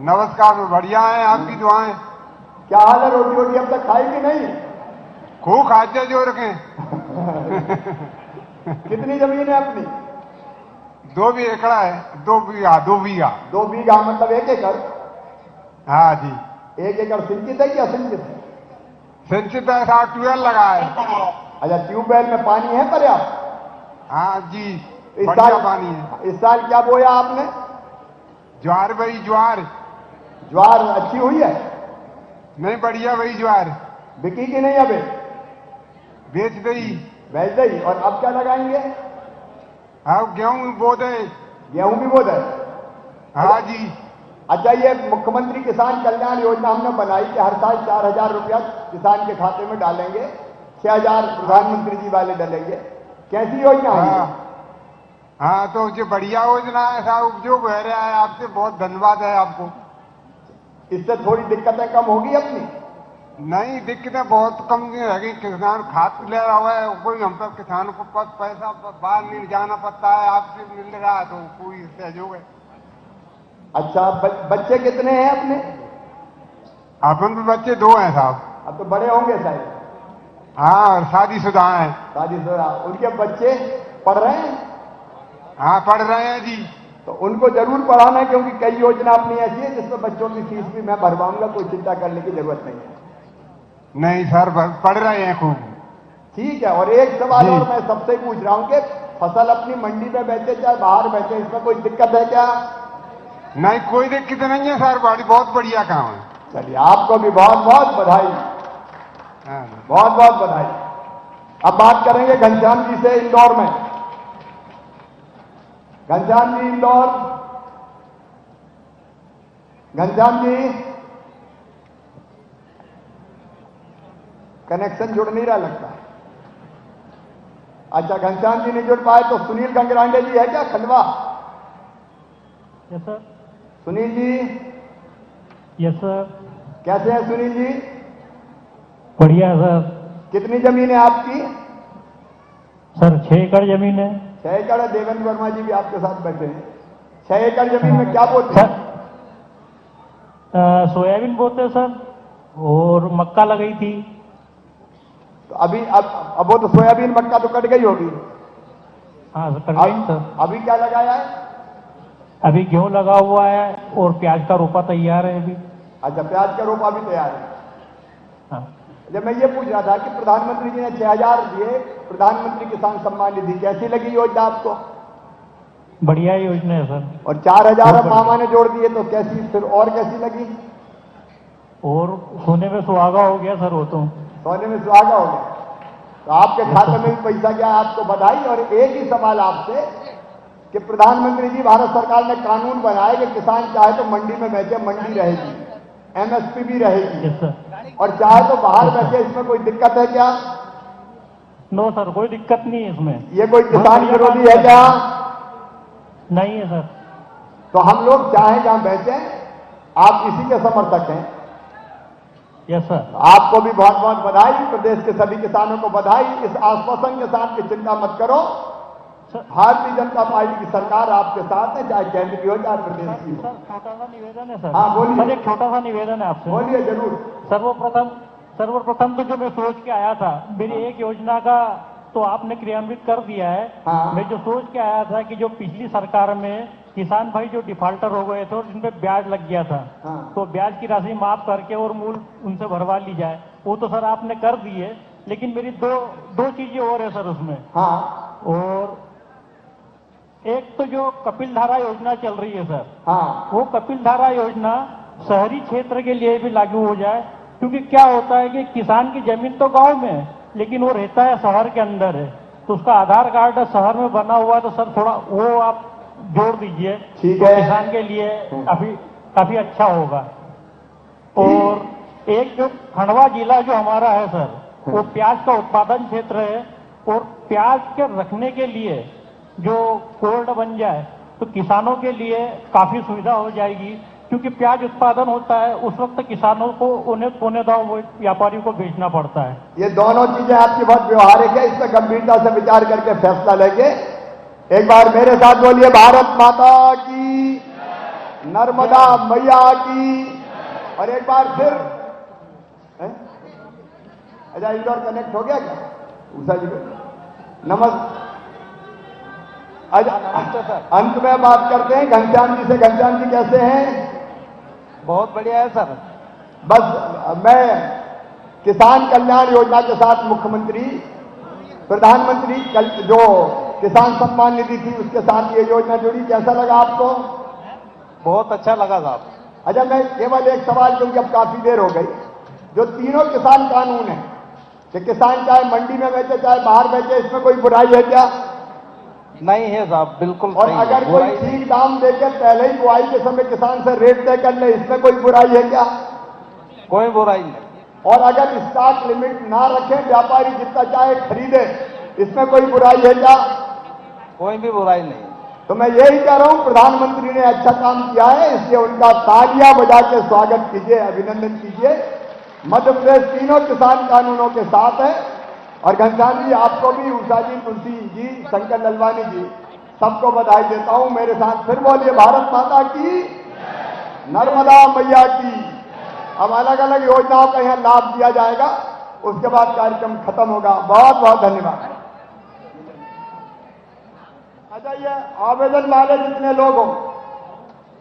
नमस्कार, बढ़िया है, आपकी दुआएं। क्या हाल है? रोटी रोटी अब तक खाई कि नहीं? खूब खाते जो रखें। कितनी जमीन है अपनी? 2 भी एकड़ है, 2 बीघा। 2 बीघा मतलब 1 एकड़? हाँ जी। 1 एकड़ सिंचित है कि असिंचित है? सिंचित है साहब, ट्यूबवेल लगा है। अच्छा, ट्यूबवेल में पानी है पर्याप्त? हाँ जी, इस बढ़िया साल पानी है। इस साल क्या बोया आपने? ज्वार भाई, ज्वार। ज्वार अच्छी हुई है? नहीं बढ़िया वही ज्वार बिकी कि नहीं अबे? बेच दी। बेच दी। और अब क्या लगाएंगे? हाँ गेहूं बो दे। गेहूं भी बो दे। हाँ जी। अच्छा, ये मुख्यमंत्री किसान कल्याण योजना हमने बनाई कि हर साल 4,000 रुपया किसान के खाते में डालेंगे, 6,000 प्रधानमंत्री जी वाले डालेंगे। कैसी योजना है? हाँ, हाँ तो जो बढ़िया योजना है साहब, जो बह रहा है आपसे बहुत धन्यवाद है आपको। इससे थोड़ी दिक्कतें कम होगी अपनी? नहीं, दिक्कतें बहुत कम रहेगी। किसान खाद ले रहा है, कोई हम पर किसान को पैसा बाहर नहीं जाना पड़ता है, आपसे मिल रहा है तो कोई सहयोग है। अच्छा, बच्चे कितने हैं अपने? अपन भी बच्चे 2 हैं साहब। अब तो बड़े होंगे शायद। हाँ, और शादीशुदा हैं। शादीशुदा। उनके बच्चे पढ़ रहे हैं? हाँ पढ़ रहे हैं जी। तो उनको जरूर पढ़ाना है, क्योंकि कई योजना अपनी ऐसी है जिसमें बच्चों की फीस भी मैं भरवाऊंगा, कोई चिंता करने की जरूरत नहीं है। नहीं सर, पढ़ रहे हैं खूब। ठीक है। और एक सवाल और मैं सबसे पूछ रहा हूं कि फसल अपनी मंडी में बेचे चाहे बाहर बेचे, इसमें कोई दिक्कत है क्या? नहीं, कोई दिक्कत नहीं है सर, बहुत बढ़िया काम है। चलिए, आपको भी बहुत बहुत बधाई। हाँ। बहुत बहुत बधाई। अब बात करेंगे घनश्याम जी से इंदौर में। घनश्याम जी इंदौर। घनश्याम जी, कनेक्शन जुड़ नहीं रहा लगता। अच्छा, घनश्याम जी नहीं जुड़ पाए तो सुनील गंगरांडे जी है क्या Khandwa? Yes sir. Sunil ji. Yes sir. कैसे हैं सुनील जी? बढ़िया सर। कितनी जमीन है आपकी? सर 6 एकड़ जमीन है। 6 एकड़ है। देवेंद्र वर्मा जी भी आपके साथ बैठे हैं। 6 एकड़ जमीन में क्या बोलते हैं? सोयाबीन बोते हैं सर, और मक्का लगाई थी। तो अभी अब वो तो सोयाबीन मक्का तो कट गई होगी। हाँ सर, कर गई सर। अभी क्या लगाया है? अभी गेहूं लगा हुआ है और प्याज का रोपा तैयार है अभी। अच्छा, प्याज का रोपा भी तैयार है। हाँ। जब मैं ये पूछ रहा था कि प्रधानमंत्री जी ने 6,000 दिए, प्रधानमंत्री किसान सम्मान निधि, कैसी लगी योजना आपको? बढ़िया योजना है सर। और 4,000 अब मामा ने जोड़ दिए तो कैसी, फिर और कैसी लगी? और सोने में सुहागा हो गया सर वो तो। सोने में सुहागा हो गया। तो आपके खाते में भी पैसा गया, आपको बधाई। और एक ही सवाल आपसे कि प्रधानमंत्री जी, भारत सरकार ने कानून बनाया कि किसान चाहे तो मंडी में बेचे, मंडी रहेगी, एमएसपी भी रहेगी। Yes sir. और चाहे तो बाहर बेचे, इसमें कोई दिक्कत है क्या? नो सर, कोई दिक्कत नहीं है इसमें। ये कोई किसान विरोधी है क्या? नहीं है सर। तो हम लोग चाहे जहां बेचें, आप इसी के समर्थक हैं। Yes sir. आपको भी बहुत बहुत बधाई, प्रदेश के सभी किसानों को बधाई। इस आश्वासन के साथ कि चिंता मत करो, भारतीय जनता पार्टी की सरकार आपके साथ है, चाहे केंद्र की हो चाहे प्रदेश की हो। सर छोटा सा निवेदन है सर। हाँ बोलिए। सर एक छोटा सा निवेदन है आपसे। बोलिए जरूर। सर्वप्रथम तो जो मैं सोच के आया था, मेरी एक योजना का तो आपने क्रियान्वित कर दिया है। हाँ। मैं जो सोच के आया था कि जो पिछली सरकार में किसान भाई जो डिफॉल्टर हो गए थे और जिन पे ब्याज लग गया था, हाँ। तो ब्याज की राशि माफ करके और मूल उनसे भरवा ली जाए, वो तो सर आपने कर दी है। लेकिन मेरी दो चीजें और है सर उसमें। हाँ। और एक तो जो कपिल धारा योजना चल रही है सर, हाँ। वो कपिल धारा योजना शहरी क्षेत्र के लिए भी लागू हो जाए। क्योंकि क्या होता है कि किसान की जमीन तो गांव में है, लेकिन वो रहता है शहर के अंदर है, तो उसका आधार कार्ड शहर में बना हुआ है, तो सर थोड़ा वो आप जोड़ दीजिए। ठीक तो है। किसान के लिए काफी अच्छा होगा। और एक जो खंडवा जिला जो हमारा है सर, वो प्याज का उत्पादन क्षेत्र है, और प्याज के रखने के लिए जो कोल्ड बन जाए तो किसानों के लिए काफी सुविधा हो जाएगी। क्योंकि प्याज उत्पादन होता है उस वक्त किसानों को उन्हें पौने दाव व्यापारियों को बेचना पड़ता है। ये दोनों चीजें आपकी बहुत व्यवहारिक है, इस पर गंभीरता से विचार करके फैसला लेंगे। एक बार मेरे साथ बोलिए, भारत माता की, नर्मदा मैया की। और एक बार फिर अच्छा, इंदौर कनेक्ट हो गया क्या उषा जी को? नमस्ते। अंत में बात करते हैं घनश्याम जी से। घनश्याम जी कैसे हैं? बहुत बढ़िया है सर। बस मैं किसान कल्याण योजना के साथ मुख्यमंत्री प्रधानमंत्री जो किसान सम्मान निधि थी उसके साथ ये योजना जुड़ी, कैसा लगा आपको? बहुत अच्छा लगा साहब। अच्छा, मैं केवल एक सवाल, क्योंकि अब काफी देर हो गई, जो तीनों किसान कानून है कि किसान चाहे मंडी में बेचे चाहे बाहर बेचे, इसमें कोई बुराई है क्या? नहीं है साहब, बिल्कुल और सही है, अगर कोई बुराई ठीक दाम देकर पहले ही बुआई के समय किसान से रेट तय कर ले, इसमें कोई बुराई है क्या? कोई बुराई नहीं। और अगर स्टॉक लिमिट ना रखें, व्यापारी जितना चाहे खरीदे, इसमें कोई बुराई है क्या? कोई भी बुराई नहीं। तो मैं यही कह रहा हूं, प्रधानमंत्री ने अच्छा काम किया है, इसलिए उनका तालियां बजा के स्वागत कीजिए, अभिनंदन कीजिए। मध्य प्रदेश तीनों किसान कानूनों के साथ है। और घनश्याम जी, आपको भी, उषा जी, तुलसी जी, शंकर ललवानी जी, सबको बधाई देता हूं। मेरे साथ फिर बोलिए, भारत माता की, नर्मदा मैया की। अब अलग अलग योजनाओं का यहां लाभ दिया जाएगा, उसके बाद कार्यक्रम खत्म होगा। बहुत बहुत धन्यवाद। अच्छा, ये आवेदन वाले जितने लोग हो,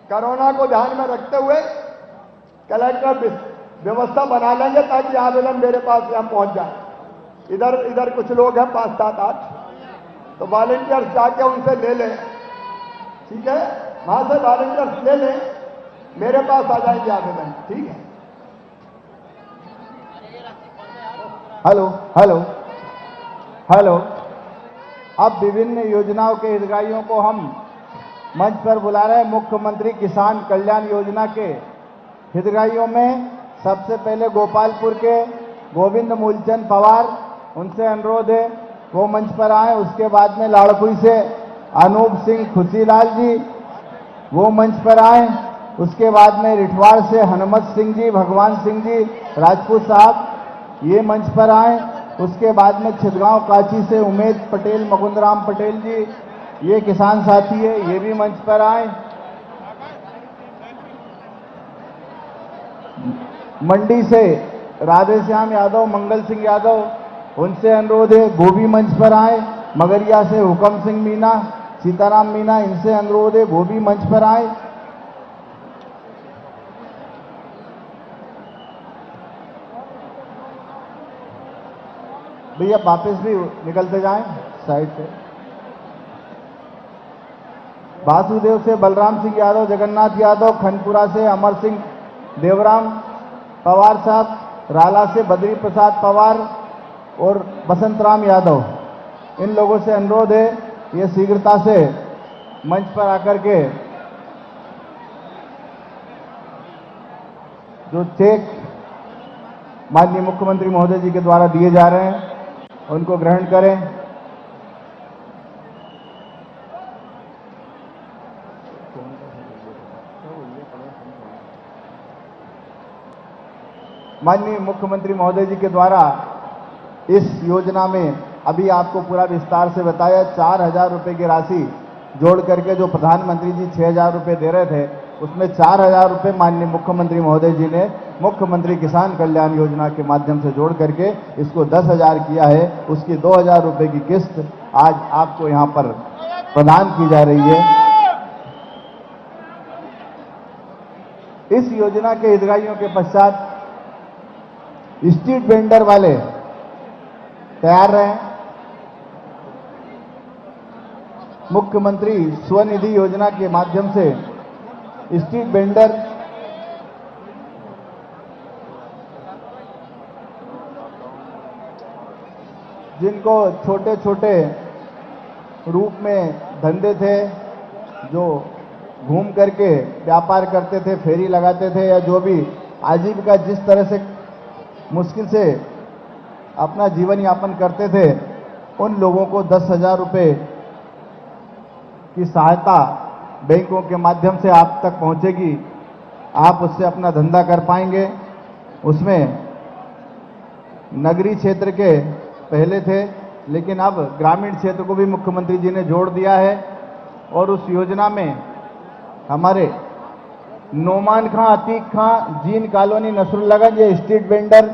कोरोना को ध्यान में रखते हुए कलेक्टर व्यवस्था बना लेंगे ताकि आवेदन मेरे पास यहां पहुंच जाए। इधर कुछ लोग हैं, 5, 7, 8, तो वॉलंटियर्स जाके उनसे ले लें, ठीक है? वहां से वॉलंटियर्स ले लें, मेरे पास आ जाएंगे आवेदन, ठीक है? Hello hello hello. अब विभिन्न योजनाओं के हितग्राहियों को हम मंच पर बुला रहे हैं। मुख्यमंत्री किसान कल्याण योजना के हितग्राहियों में सबसे पहले गोपालपुर के गोविंद मूलचंद पवार, उनसे अनुरोध है वो मंच पर आए। उसके बाद में लाड़कुई से अनूप सिंह खुशीलाल जी, वो मंच पर आए। उसके बाद में रिठवाड़ से हनुमत सिंह जी, भगवान सिंह जी राजपूत साहब, ये मंच पर आए। उसके बाद में छिदगांव काची से उमेद पटेल, मुकुंदराम पटेल जी, ये किसान साथी है, ये भी मंच पर आए। मंडी से राधेश्याम यादव, मंगल सिंह यादव, उनसे अनुरोध है वो भी मंच पर आए। मगरिया से हुक्म सिंह मीना, सीताराम मीना, इनसे अनुरोध है वो भी मंच पर आए। भैया वापस भी निकलते जाएं साइड से। वासुदेव से बलराम सिंह यादव, जगन्नाथ यादव, खनपुरा से अमर सिंह देवराम पवार साहब, राला से बद्री प्रसाद पवार और बसंत राम यादव, इन लोगों से अनुरोध है ये शीघ्रता से मंच पर आकर के जो चेक माननीय मुख्यमंत्री महोदय जी के द्वारा दिए जा रहे हैं उनको ग्रहण करें। माननीय मुख्यमंत्री महोदय जी के द्वारा इस योजना में अभी आपको पूरा विस्तार से बताया, 4,000 रुपए की राशि जोड़ करके जो प्रधानमंत्री जी 6,000 रुपए दे रहे थे, उसमें 4,000 रुपए माननीय मुख्यमंत्री महोदय जी ने मुख्यमंत्री किसान कल्याण योजना के माध्यम से जोड़ करके इसको 10,000 किया है। उसकी 2,000 रुपए की किस्त आज आपको यहां पर प्रदान की जा रही है। इस योजना के हितग्राहियों के पश्चात स्ट्रीट वेंडर वाले तैयार रहे। मुख्यमंत्री स्वनिधि योजना के माध्यम से स्ट्रीट वेंडर जिनको छोटे छोटे रूप में धंधे थे, जो घूम करके व्यापार करते थे, फेरी लगाते थे, या जो भी आजीविका जिस तरह से मुश्किल से अपना जीवन यापन करते थे, उन लोगों को 10,000 रुपए की सहायता बैंकों के माध्यम से आप तक पहुंचेगी। आप उससे अपना धंधा कर पाएंगे। उसमें नगरीय क्षेत्र के पहले थे, लेकिन अब ग्रामीण क्षेत्र को भी मुख्यमंत्री जी ने जोड़ दिया है। और उस योजना में हमारे नोमान खां, अतीक खां, जीन कॉलोनी, नसरुल्लागंज, ये स्ट्रीट वेंडर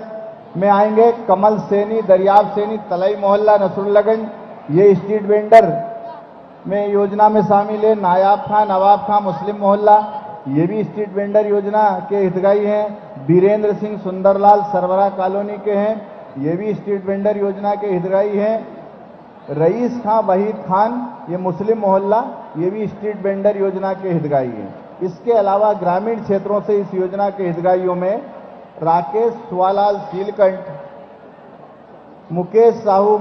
में आएंगे। कमल सैनी, दरियाव सैनी, तलई मोहल्ला, नसरुल्लागंज, ये स्ट्रीट वेंडर में योजना में शामिल है। नायाब खां, नवाब खां, मुस्लिम मोहल्ला, ये भी स्ट्रीट वेंडर योजना के हितग्राही हैं। बीरेंद्र सिंह, सुंदरलाल, सरवरा कॉलोनी के हैं, ये भी स्ट्रीट वेंडर योजना के हितग्राही हैं। रईस खां, वहीद खान, ये मुस्लिम मोहल्ला, ये भी स्ट्रीट वेंडर योजना के हितग्राही हैं। इसके अलावा ग्रामीण क्षेत्रों से इस योजना के हितग्राहियों में राकेश सुवालाल सीलकंठ, मुकेश साहू,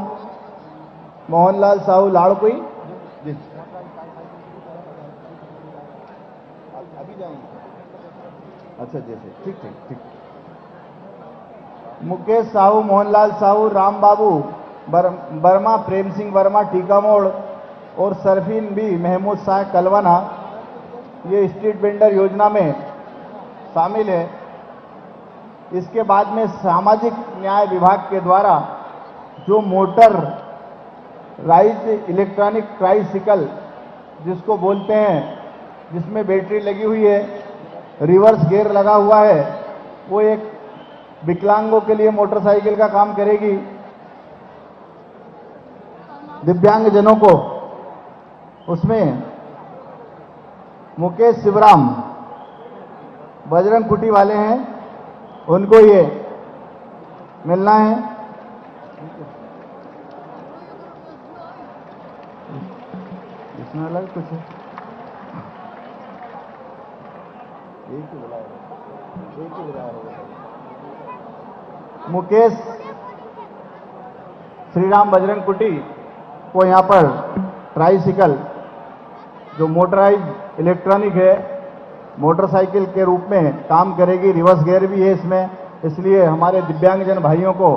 मोहनलाल साहू लाड़कुई जी अभी जाएंगे। अच्छा जैसे ठीक ठीक ठीक। मुकेश साहू, मोहनलाल साहू, राम बाबू वर्मा, प्रेम सिंह वर्मा टीका मोड़ और सरफीन बी महमूद शाह कलवाना ये स्ट्रीट वेंडर योजना में शामिल है। इसके बाद में सामाजिक न्याय विभाग के द्वारा जो मोटर राइज इलेक्ट्रॉनिक ट्राइसिकल जिसको बोलते हैं, जिसमें बैटरी लगी हुई है, रिवर्स गियर लगा हुआ है, वो एक विकलांगों के लिए मोटरसाइकिल का काम करेगी। दिव्यांगजनों को उसमें मुकेश शिवराम बजरंग कुटी वाले हैं, उनको ये मिलना है। इसमें अलग कुछ है, एक ही बुलाया मुकेश श्रीराम बजरंग कुटी को यहाँ पर ट्राइसिकल जो मोटराइज इलेक्ट्रॉनिक है, मोटरसाइकिल के रूप में काम करेगी। रिवर्स गियर भी है इसमें, इसलिए हमारे दिव्यांगजन भाइयों को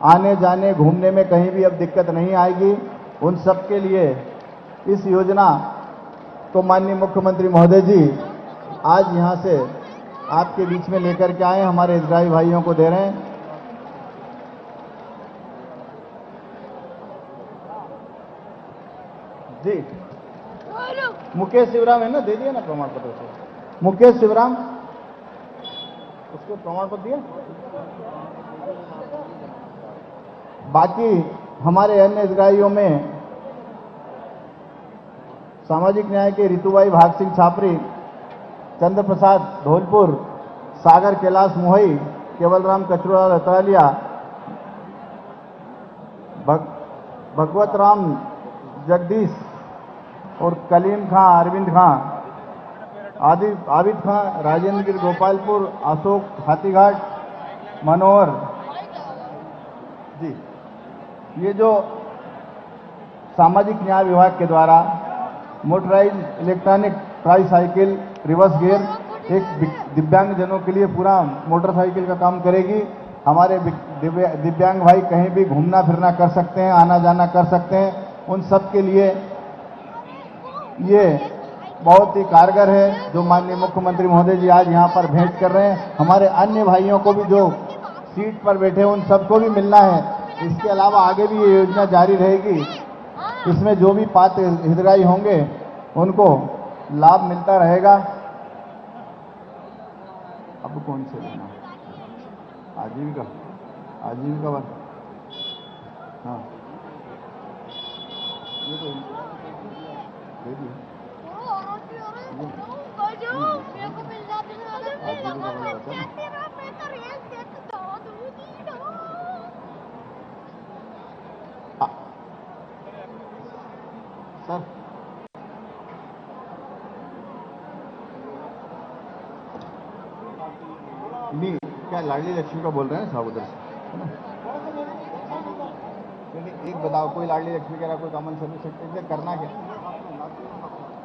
आने जाने घूमने में कहीं भी अब दिक्कत नहीं आएगी। उन सब के लिए इस योजना को माननीय मुख्यमंत्री महोदय जी आज यहाँ से आपके बीच में लेकर के आए, हमारे हितग्राही भाइयों को दे रहे हैं। जी मुकेश शिवराम है ना, दे दिया ना प्रमाण पत्र से। मुकेश शिवराम उसको प्रमाण पत्र दिया। बाकी हमारे अन्य हितग्राहियों में सामाजिक न्याय के रितुबाई भाग सिंह छापरी, चंद्र प्रसाद धौलपुर, सागर कैलाश मोहई, केवलराम कचरूरा रतरालिया, भगवत राम जगदीश और कलीम खां, अरविंद खां, आबिद खां, राजेंद्र गिर गोपालपुर, अशोक हाथीघाट, मनोहर जी। ये जो सामाजिक न्याय विभाग के द्वारा motorise electronic tricycle reverse gear एक दिव्यांगजनों के लिए पूरा मोटरसाइकिल का काम करेगी। हमारे दिव्यांग भाई कहीं भी घूमना फिरना कर सकते हैं, आना जाना कर सकते हैं। उन सब के लिए ये बहुत ही कारगर है जो माननीय मुख्यमंत्री महोदय जी आज यहाँ पर भेंट कर रहे हैं। हमारे अन्य भाइयों को भी जो सीट पर बैठे हैं उन सबको भी मिलना है। इसके अलावा आगे भी ये योजना जारी रहेगी। इसमें जो भी पात्र हितग्राही होंगे उनको लाभ मिलता रहेगा। अब कौन से लेना? आजीविका, आजीविका बस। हाँ ये तो दे दिए। सर नहीं, क्या लाडली लक्ष्मी का बोल रहे हैं साहब उधर से, है ना? एक बताओ, कोई लाडली लक्ष्मी कह रहा, कोई कॉमन सर्विस सेक्टर करना क्या?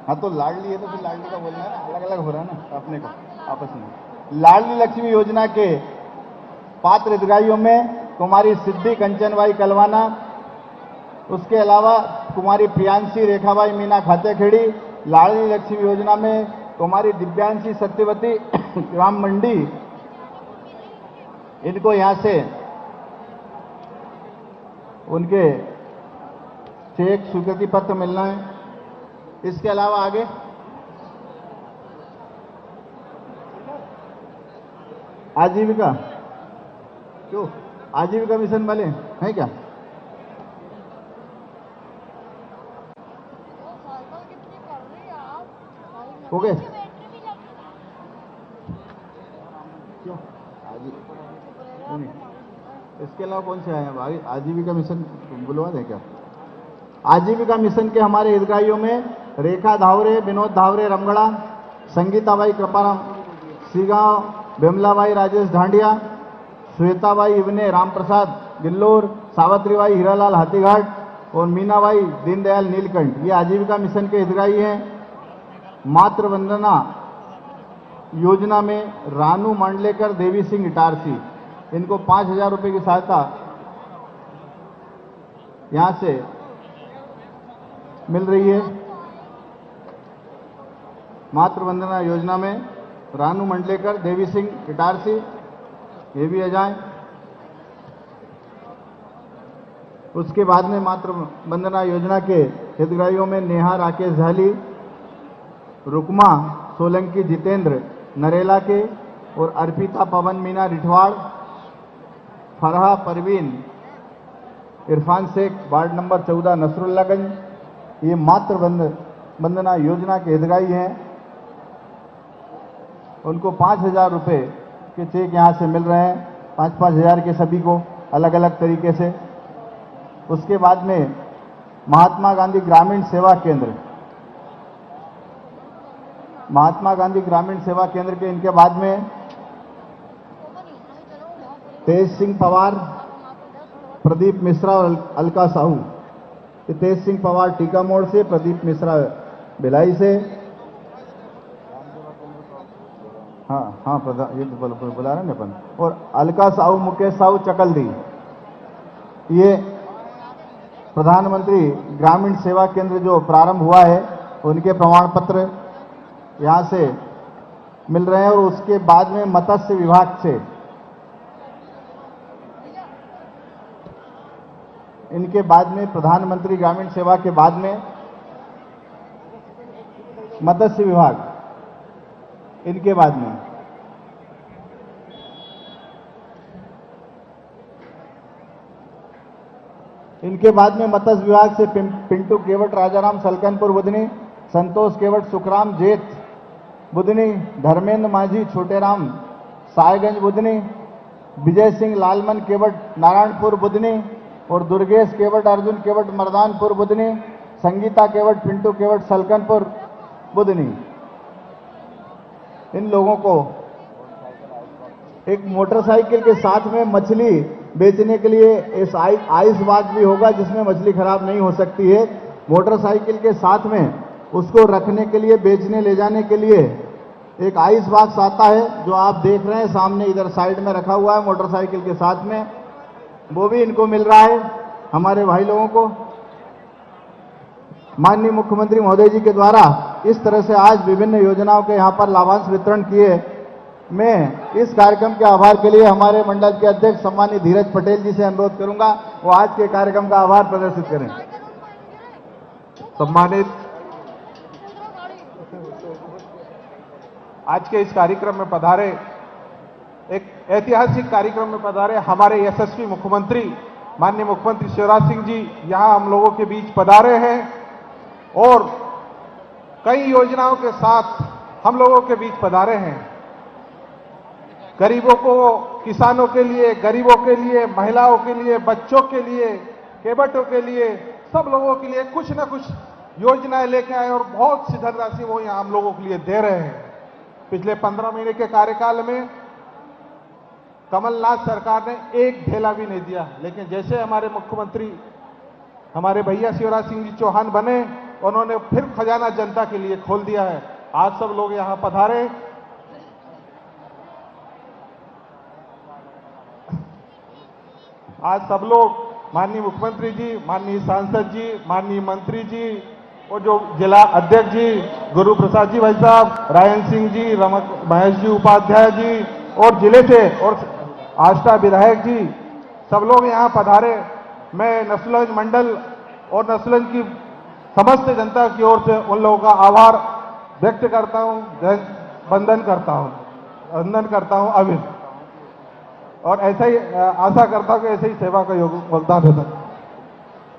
हाँ तो लाडली है तो फिर लाडली का बोलना है ना, अलग अलग हो रहा है ना अपने को आपस में। लाडली लक्ष्मी योजना के पात्र हितग्राहियों में कुमारी सिद्धि कंचनबाई कलवाना, उसके अलावा कुमारी प्रियांशी रेखाबाई मीना खातेखेड़ी। लाडली लक्ष्मी योजना में कुमारी दिव्यांशी सत्यवती राम मंडी, इनको यहां से उनके चेक स्वीकृति पत्र मिलना है। इसके अलावा आगे आजीविका, क्यों आजीविका मिशन वाले हैं क्या? हो गए क्यों? नहीं, इसके अलावा कौन से आए हैं? आजीविका मिशन बुलवा दें क्या? आजीविका मिशन के हमारे हितग्राहियों में रेखा धावरे, विनोद धावरे रमगढ़ा, संगीताबाई कृपाराम सीगांव, बिमलाबाई राजेश ढांडिया, श्वेताबाई इवने रामप्रसाद गिल्लोर, सावित्रीबाई हीरालाल हाथीघाट और मीनाबाई दीनदयाल नीलकंठ, ये आजीविका मिशन के हितग्राही हैं। मातृ वंदना योजना में रानू मांडलेकर, देवी सिंह इटारसी, इनको 5,000 रुपये की सहायता यहां से मिल रही है। मातृ वंदना योजना में रानू मंडलेकर, देवी सिंह इटारसी, ये भी आ जाएं। उसके बाद में मातृ वंदना योजना के हितग्राहियों में नेहा राकेश झाली, रुकमा सोलंकी जितेंद्र नरेला के और अर्पिता पवन मीना रिठवाड़, फरहा परवीन इरफान शेख, वार्ड नंबर 14 नसरुल्लागंज, ये मातृ वंदना योजना के हितग्राही हैं। उनको 5,000 रुपये के चेक यहाँ से मिल रहे हैं, 5-5 हज़ार के सभी को अलग अलग तरीके से। उसके बाद में महात्मा गांधी ग्रामीण सेवा केंद्र, महात्मा गांधी ग्रामीण सेवा केंद्र के इनके बाद में तेज सिंह पवार, प्रदीप मिश्रा और अलका साहू। तेज सिंह पवार टीका मोड़ से, प्रदीप मिश्रा भिलाई से। हाँ प्रधान, ये बुला रहे हैं अपन। और अलका साहू, मुकेश साहू चकलदी, ये प्रधानमंत्री ग्रामीण सेवा केंद्र जो प्रारंभ हुआ है उनके प्रमाण पत्र यहां से मिल रहे हैं। और उसके बाद में मत्स्य विभाग से इनके बाद में प्रधानमंत्री ग्रामीण सेवा के बाद में मत्स्य विभाग, इनके बाद में मत्स्य विभाग से पिंटू केवट राजाराम सलकनपुर बुधनी, संतोष केवट सुखराम जेत बुधनी, धर्मेंद्र माझी छोटेराम सायगंज बुधनी, विजय सिंह लालमन केवट नारायणपुर बुधनी और दुर्गेश केवट अर्जुन केवट मर्दानपुर बुधनी, संगीता केवट पिंटू केवट सलकनपुर बुधनी। इन लोगों को एक मोटरसाइकिल के साथ में मछली बेचने के लिए इस आइस बाग भी होगा जिसमें मछली खराब नहीं हो सकती है। मोटरसाइकिल के साथ में उसको रखने के लिए, बेचने ले जाने के लिए एक आइस बॉक्स आता है जो आप देख रहे हैं सामने इधर साइड में रखा हुआ है मोटरसाइकिल के साथ में, वो भी इनको मिल रहा है हमारे भाई लोगों को। माननीय मुख्यमंत्री महोदय जी के द्वारा इस तरह से आज विभिन्न योजनाओं के यहां पर लाभांश वितरण किए। मैं इस कार्यक्रम के आभार के लिए हमारे मंडल के अध्यक्ष सम्मानित धीरज पटेल जी से अनुरोध करूंगा वो आज के कार्यक्रम का आभार प्रदर्शित करें। सम्मानित, आज के इस कार्यक्रम में पधारे, एक ऐतिहासिक कार्यक्रम में पधारे हमारे यशस्वी मुख्यमंत्री माननीय मुख्यमंत्री शिवराज सिंह जी यहां हम लोगों के बीच पधारे हैं और कई योजनाओं के साथ हम लोगों के बीच पधारे हैं। गरीबों को, किसानों के लिए, गरीबों के लिए, महिलाओं के लिए, बच्चों के लिए, केवटों के लिए, सब लोगों के लिए कुछ न कुछ योजनाएं लेके आए और बहुत सी धनराशि वो यहां हम लोगों के लिए दे रहे हैं। पिछले 15 महीने के कार्यकाल में कमलनाथ सरकार ने एक ढेला भी नहीं दिया, लेकिन जैसे हमारे मुख्यमंत्री हमारे भैया शिवराज सिंह जी चौहान बने, उन्होंने फिर खजाना जनता के लिए खोल दिया है। आज सब लोग यहां पधारे, आज सब लोग माननीय मुख्यमंत्री जी, माननीय सांसद जी, माननीय मंत्री जी और जो जिला अध्यक्ष जी गुरु प्रसाद जी भाई साहब, रायन सिंह जी, रमक महेश जी उपाध्याय जी और जिले से और आष्टा विधायक जी, सब लोग यहाँ पधारे। मैं नसलगंज मंडल और नसलगंज की समस्त जनता की ओर से उन लोगों का आभार व्यक्त करता हूँ, वंदन करता हूँ अभी, और ऐसा ही आशा करता हूँ कि ऐसे ही सेवा का योगदान होता है।